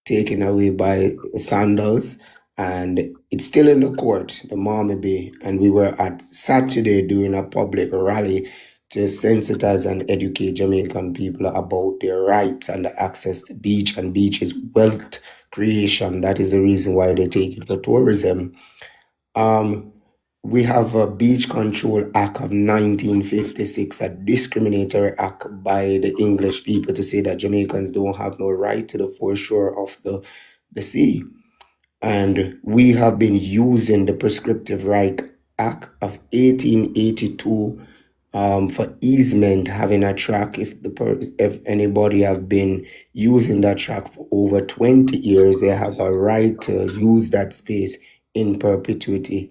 Speaker 7: taken away by Sandals, and it's still in the court, the Marmy Bay. And we were at Saturday doing a public rally to sensitize and educate Jamaican people about their rights and the access to beach. And beach is wealth creation. That is the reason why they take it for tourism. We have a Beach Control Act of 1956, a discriminatory act by the English people to say that Jamaicans don't have no right to the foreshore of the sea. And we have been using the Prescriptive Right Act of 1882 for easement, having a track. If anybody have been using that track for over 20 years, they have a right to use that space in perpetuity.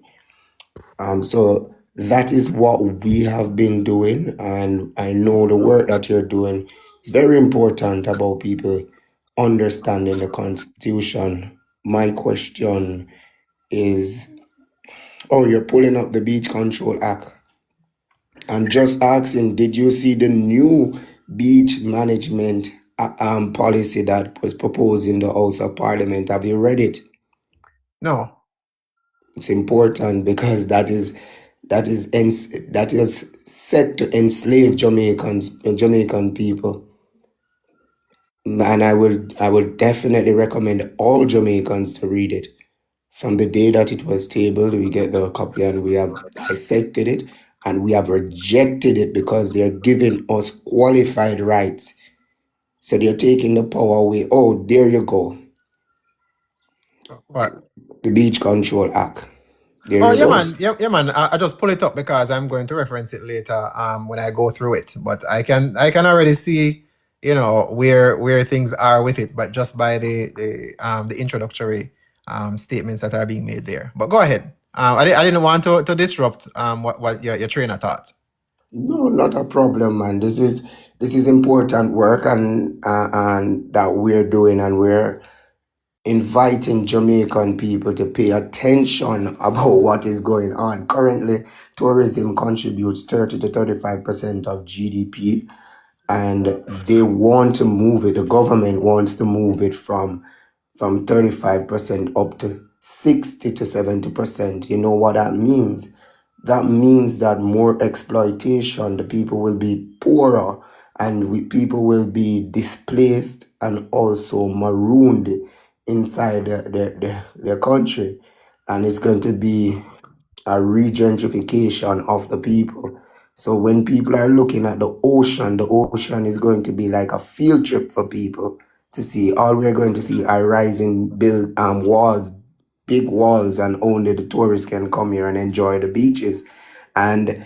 Speaker 7: So that is what we have been doing, and I know the work that you're doing is very important about people understanding the Constitution. My question is, oh, you're pulling up the Beach Control Act. I'm just asking, did you see the new beach management policy that was proposed in the House of Parliament? Have you read it?
Speaker 1: No.
Speaker 7: It's important because that is set to enslave Jamaican people. And I will definitely recommend all Jamaicans to read it. From the day that it was tabled, we get the copy and we have dissected it and we have rejected it because they're giving us qualified rights. So they're taking the power away. Oh, there you go.
Speaker 1: What?
Speaker 7: The Beach Control Act. There
Speaker 1: Oh
Speaker 7: you
Speaker 1: yeah,
Speaker 7: go.
Speaker 1: man. Yeah, man. I just pull it up because I'm going to reference it later. When I go through it, but I can already see, where things are with it, but just by the introductory statements that are being made there. But go ahead. I didn't want to disrupt what your train of thought.
Speaker 7: No, not a problem, man. This is important work, and that we're doing, and we're inviting Jamaican people to pay attention about what is going on. Currently, tourism contributes 30 to 35% of GDP, and they want to move it. The government wants to move it from 35% up to 60 to 70%. You know what that means? That means that more exploitation, the people will be poorer, and people will be displaced and also marooned inside their country. And it's going to be a regentrification of the people. So when people are looking at the ocean is going to be like a field trip for people to see. All we're going to see are rising build walls, big walls, and only the tourists can come here and enjoy the beaches. And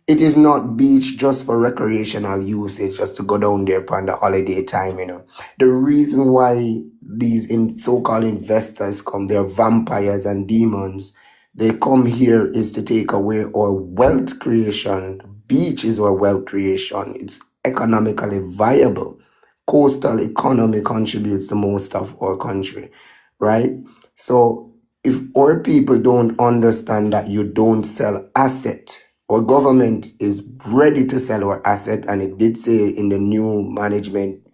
Speaker 7: it is not beach just for recreational usage, just to go down there upon the holiday time. The reason why these so-called investors come, they're vampires and demons. They come here is to take away our wealth creation. Beach is our wealth creation. It's economically viable. Coastal economy contributes the most of our country, right? So if our people don't understand that you don't sell asset, our government is ready to sell our asset, and it did say in the new management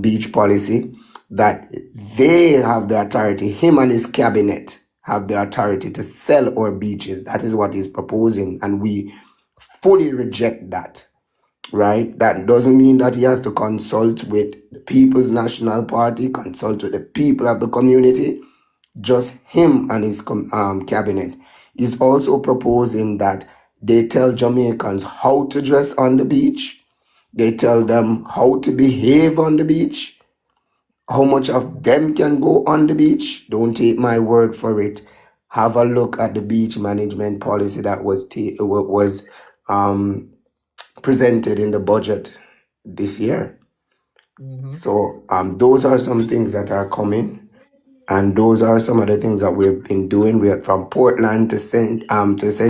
Speaker 7: beach policy that they have the authority, him and his cabinet have the authority to sell our beaches. That is what he's proposing, and we fully reject that. Right? That doesn't mean that he has to consult with the People's National Party, consult with the people of the community, just him and his cabinet. He's also proposing that they tell Jamaicans how to dress on the beach, they tell them how to behave on the beach, how much of them can go on the beach. Don't take my word for it. Have a look at the beach management policy that was presented in the budget this year. So those are some things that are coming, and those are some of the things that we've been doing. We are from Portland to St.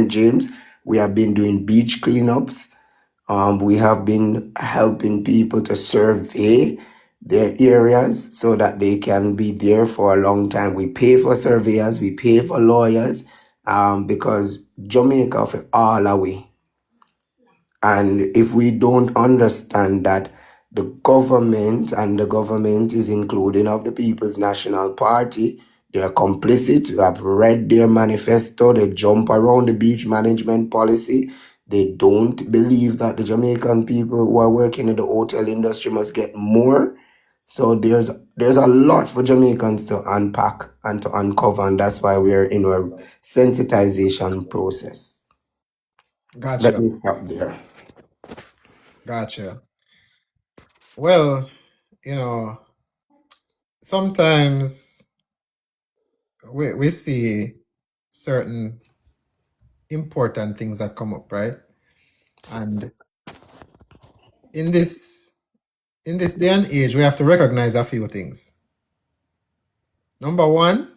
Speaker 7: James. We have been doing beach cleanups. We have been helping people to survey their areas so that they can be there for a long time. We pay for surveyors, we pay for lawyers, because Jamaica for all away. And if we don't understand that the government, and the government is including of the People's National Party, they are complicit, you have read their manifesto, they jump around the beach management policy. They don't believe that the Jamaican people who are working in the hotel industry must get more. So there's a lot for Jamaicans to unpack and to uncover, and that's why we're in a sensitization process. Let
Speaker 1: Gotcha.
Speaker 7: me stop there.
Speaker 1: Gotcha. Well, sometimes we see certain important things that come up, right? And in this day and age, we have to recognize a few things. Number one,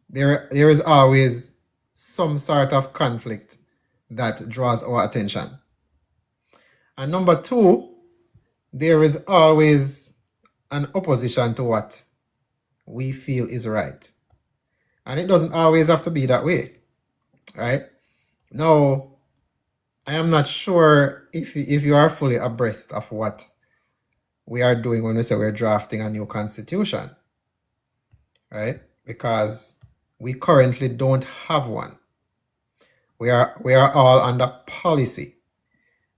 Speaker 1: there is always some sort of conflict that draws our attention. And number two, there is always an opposition to what we feel is right. And it doesn't always have to be that way, right? Now, I am not sure if you are fully abreast of what we are doing when we say we're drafting a new constitution, right? Because we currently don't have one. We are all under policy.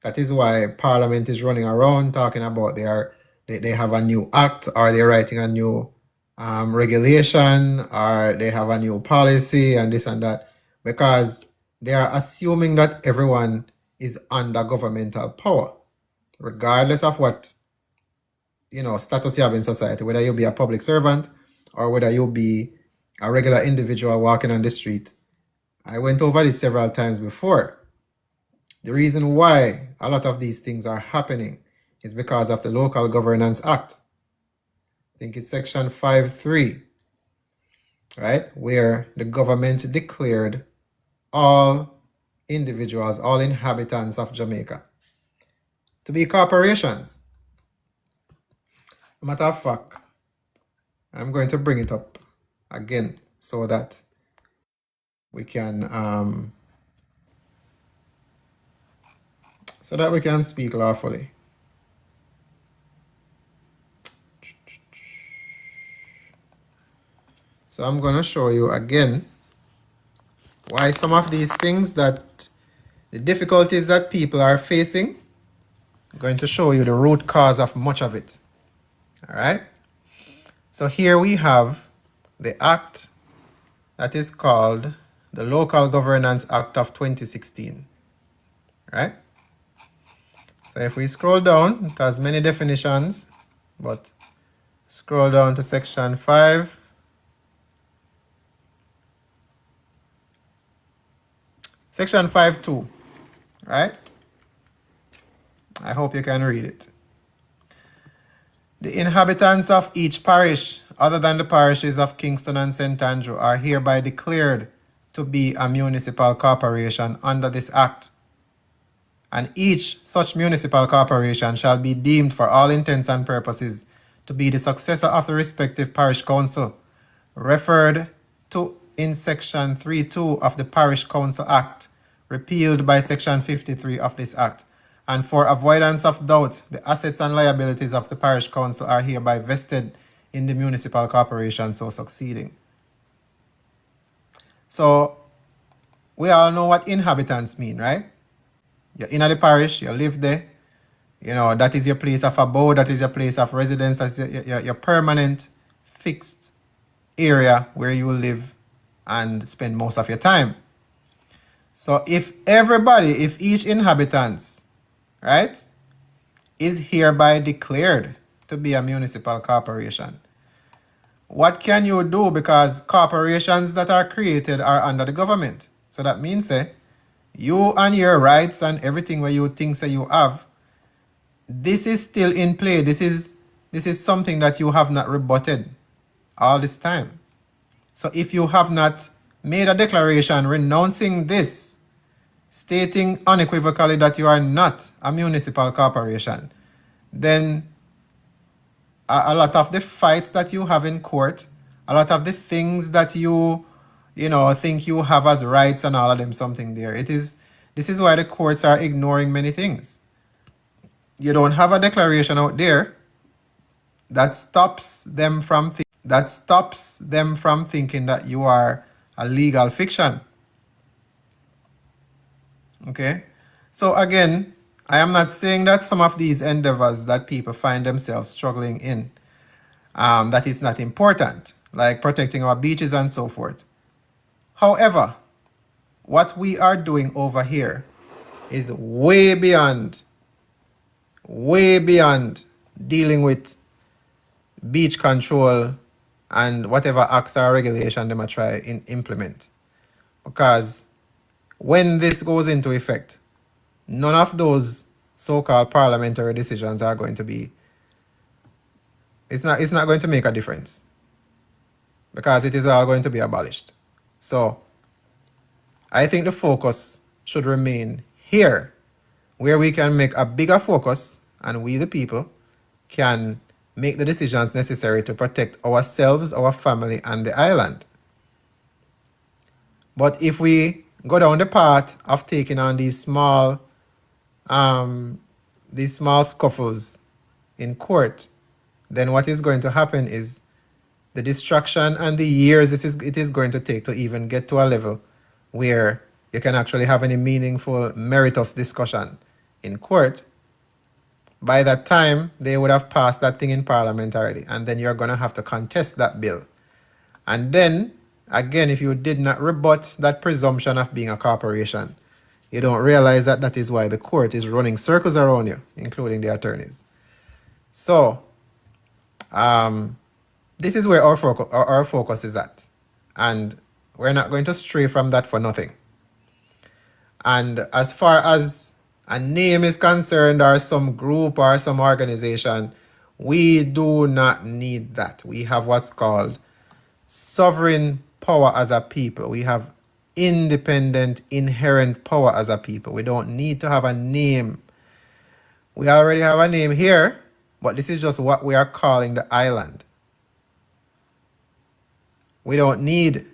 Speaker 1: That is why Parliament is running around talking about they have a new act, or they're writing a new regulation, or they have a new policy and this and that, because they are assuming that everyone is under governmental power, regardless of what status you have in society, whether you be a public servant or whether you be a regular individual walking on the street. I went over this several times before. The reason why a lot of these things are happening is because of the Local Governance Act. I think it's section 5.3, right? Where the government declared all individuals, all inhabitants of Jamaica to be corporations. Matter of fact, I'm going to bring it up again so that we can speak lawfully. So I'm going to show you again why some of these things, that the difficulties that people are facing, I'm going to show you the root cause of much of it. All right. So here we have the act that is called the Local Governance Act of 2016. Right? So if we scroll down, it has many definitions, but scroll down to section 5. Section 5.2, right? I hope you can read it. The inhabitants of each parish, other than the parishes of Kingston and St. Andrew, are hereby declared to be a municipal corporation under this act. And each such municipal corporation shall be deemed for all intents and purposes to be the successor of the respective parish council, referred in Section 3.2 of the Parish Council Act, repealed by Section 53 of this Act. And for avoidance of doubt, the assets and liabilities of the Parish Council are hereby vested in the municipal corporation so succeeding. So we all know what inhabitants mean, right? You're in the parish, you live there, you know, that is your place of abode, that is your place of residence, that's your permanent, fixed area where you live and spend most of your time. So if each inhabitant, right, is hereby declared to be a municipal corporation, what can you do? Because corporations that are created are under the government. So that means you and your rights and everything where you think you have, this is still in play. This is something that you have not rebutted all this time. So if you have not made a declaration renouncing this, stating unequivocally that you are not a municipal corporation, then a lot of the fights that you have in court, a lot of the things that you think you have as rights and all of them something there. This is why the courts are ignoring many things. You don't have a declaration out there that stops them from thinking that you are a legal fiction. Okay? So again, I am not saying that some of these endeavors that people find themselves struggling in, that is not important, like protecting our beaches and so forth. However, what we are doing over here is way beyond dealing with beach control and whatever acts or regulation they might try and implement. Because when this goes into effect, none of those so-called parliamentary decisions are going to be, it's not going to make a difference, because it is all going to be abolished. So I think the focus should remain here, where we can make a bigger focus and we the people can make the decisions necessary to protect ourselves, our family, and the island. But if we go down the path of taking on these small scuffles in court, then what is going to happen is the distraction and the years it is going to take to even get to a level where you can actually have any meaningful, meritorious discussion in court. By that time, they would have passed that thing in Parliament already, and then you're going to have to contest that bill. And then, again, if you did not rebut that presumption of being a corporation, you don't realize that that is why the court is running circles around you, including the attorneys. So, this is where our focus is at. And we're not going to stray from that for nothing. And as far as a name is concerned, or some group or some organization, we do not need that. We have what's called sovereign power as a people. We have independent, inherent power as a people. We don't need to have a name. We already have a name here, but this is just what we are calling the island. We don't need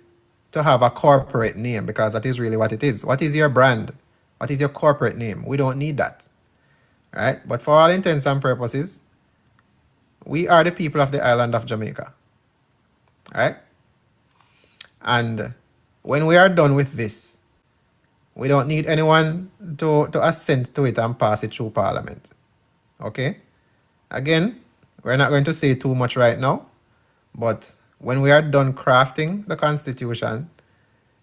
Speaker 1: to have a corporate name, because that is really what it is. What is your brand? What is your corporate name? We don't need that. Right? But for all intents and purposes, we are the people of the island of Jamaica. Right? And when we are done with this, we don't need anyone to assent to it and pass it through Parliament. Okay? Again, we're not going to say too much right now, but when we are done crafting the Constitution,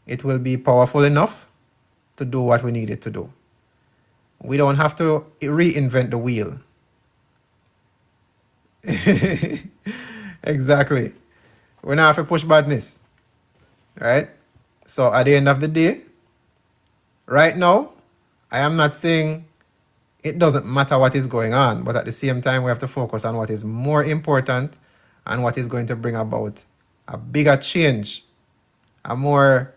Speaker 1: it will be powerful enough to do what we need it to do. We don't have to reinvent the wheel. Exactly. We don't have to push badness. Right? So at the end of the day, right now, I am not saying it doesn't matter what is going on, but at the same time, we have to focus on what is more important and what is going to bring about a bigger change, a more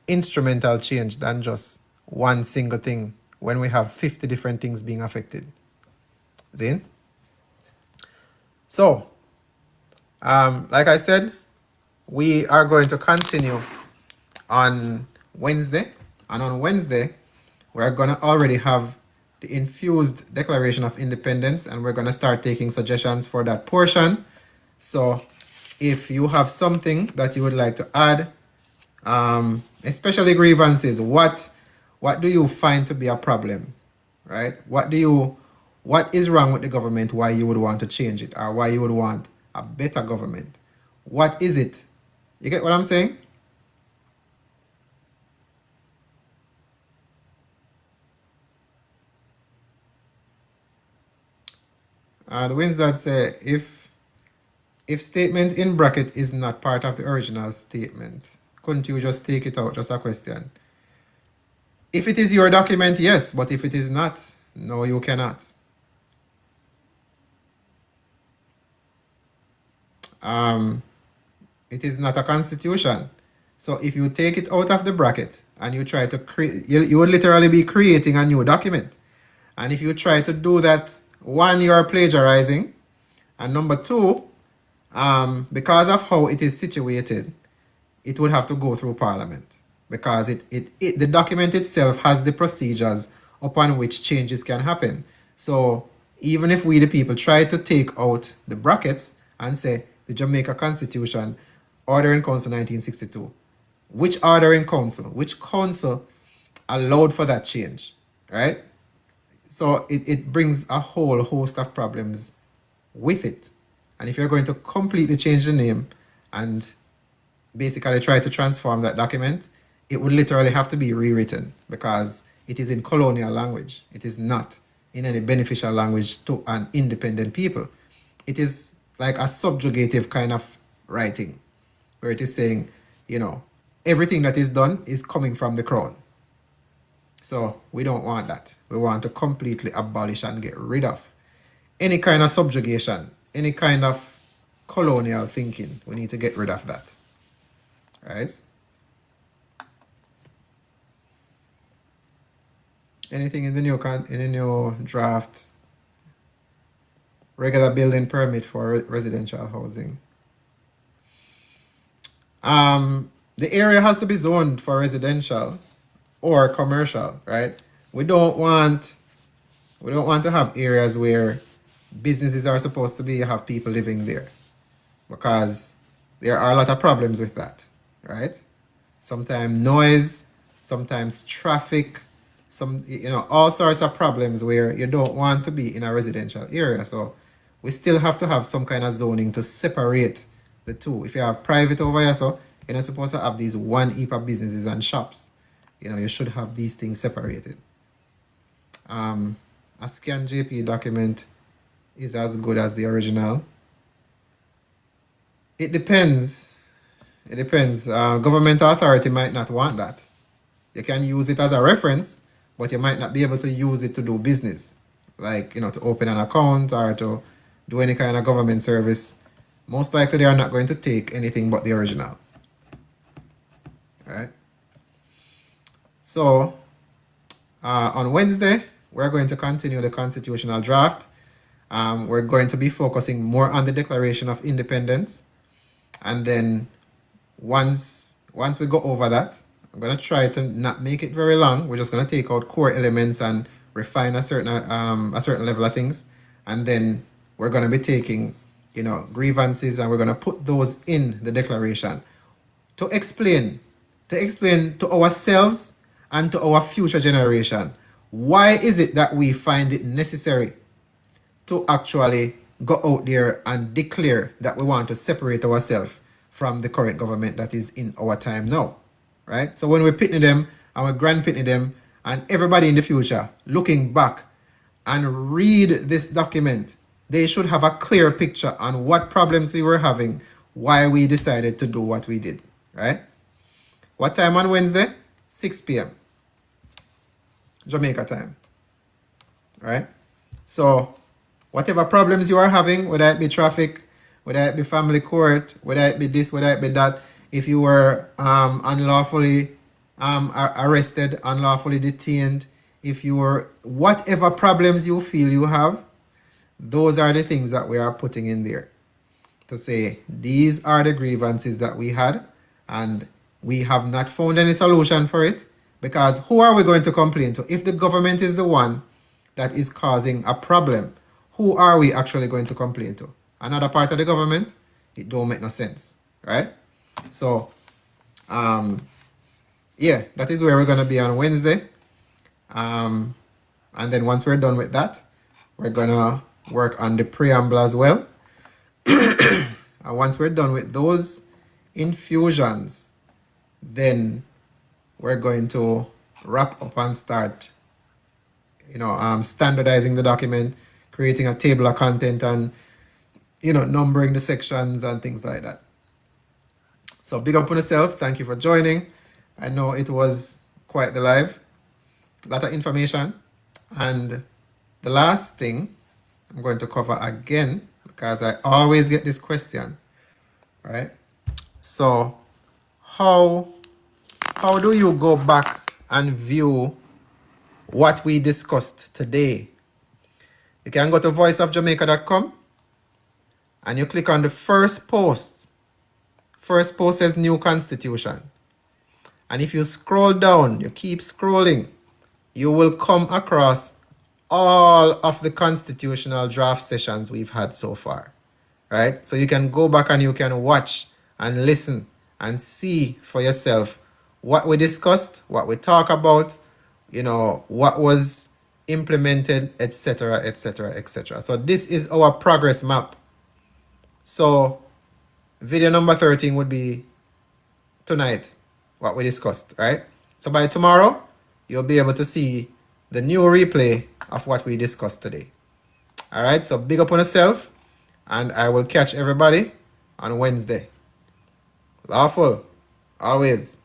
Speaker 1: instrumental change than just one single thing when we have 50 different things being affected. See? So, like I said, we are going to continue on Wednesday. And on Wednesday, we're going to already have the infused Declaration of Independence, and we're going to start taking suggestions for that portion. So if you have something that you would like to add, especially grievances, what do you find to be a problem, right? What is wrong with the government, why you would want to change it, or why you would want a better government? What is it? You get what I'm saying? The wins that say if statement in bracket is not part of the original statement, couldn't you just take it out? Just a question. If it is your document, yes, but if it is not, no, you cannot. It is not a constitution. So if you take it out of the bracket and you try to create, you would literally be creating a new document. And if you try to do that, one, you are plagiarizing, and number two, because of how it is situated, it would have to go through Parliament, because the document itself has the procedures upon which changes can happen. So even if we the people try to take out the brackets and say the Jamaica Constitution, Order in Council 1962, which council allowed for that change, right? So it brings a whole host of problems with it. And if you're going to completely change the name and basically try to transform that document, it would literally have to be rewritten, because it is in colonial language. It is not in any beneficial language to an independent people. It is like a subjugative kind of writing, where it is saying, everything that is done is coming from the crown. So we don't want that. We want to completely abolish and get rid of any kind of subjugation, any kind of colonial thinking. We need to get rid of that, right? Anything in the new draft? Regular building permit for residential housing. The area has to be zoned for residential or commercial, right? We don't want to have areas where businesses are supposed to be, have people living there, because there are a lot of problems with that, right? Sometimes noise, sometimes traffic, all sorts of problems where you don't want to be in a residential area. So we still have to have some kind of zoning to separate the two. If you have private over here, so you're not supposed to have these one heap of businesses and shops. You should have these things separated. A scanned JP document is as good as the original. It depends. It depends. Government authority might not want that. You can use it as a reference, but you might not be able to use it to do business, like to open an account or to do any kind of government service. Most likely they are not going to take anything but the original. Right? So on Wednesday, we're going to continue the constitutional draft. We're going to be focusing more on the Declaration of Independence. And then once we go over that, I'm going to try to not make it very long. We're just going to take out core elements and refine a certain level of things. And then we're going to be taking, grievances, and we're going to put those in the declaration to explain to ourselves and to our future generation, why is it that we find it necessary to actually go out there and declare that we want to separate ourselves from the current government that is in our time now, right? So when we're pitting them and we're grandpitting them and everybody in the future looking back and read this document, they should have a clear picture on what problems we were having, why we decided to do what we did, right? What time on Wednesday? 6 p.m. Jamaica time, right? So whatever problems you are having, whether it be traffic, whether it be family court, whether it be this, whether it be that, if you were unlawfully arrested, unlawfully detained, if you were, whatever problems you feel you have, those are the things that we are putting in there. to say these are the grievances that we had, and we have not found any solution for it, because who are we going to complain to? If the government is the one that is causing a problem, who are we actually going to complain to? Another part of the government? It don't make no sense, right? So yeah, that is where we're going to be on Wednesday. And then once we're done with that, we're going to work on the preamble as well. And once we're done with those infusions, then we're going to wrap up and start, standardizing the document, creating a table of content, and, numbering the sections and things like that. So big up on yourself. Thank you for joining. I know it was quite the live. A lot of information. And the last thing I'm going to cover again, because I always get this question, right? So how do you go back and view what we discussed today? You can go to voiceofjamaica.com and you click on the first post. First post says new constitution. And if you scroll down, you keep scrolling, you will come across all of the constitutional draft sessions we've had so far, right? So you can go back and you can watch and listen and see for yourself what we discussed, what we talk about, what was implemented, etc., etc., etc. So this is our progress map. So video number 13 would be tonight, what we discussed, right? So by tomorrow, you'll be able to see the new replay of what we discussed today. All right, so big up on yourself, and I will catch everybody on Wednesday. Lawful, always.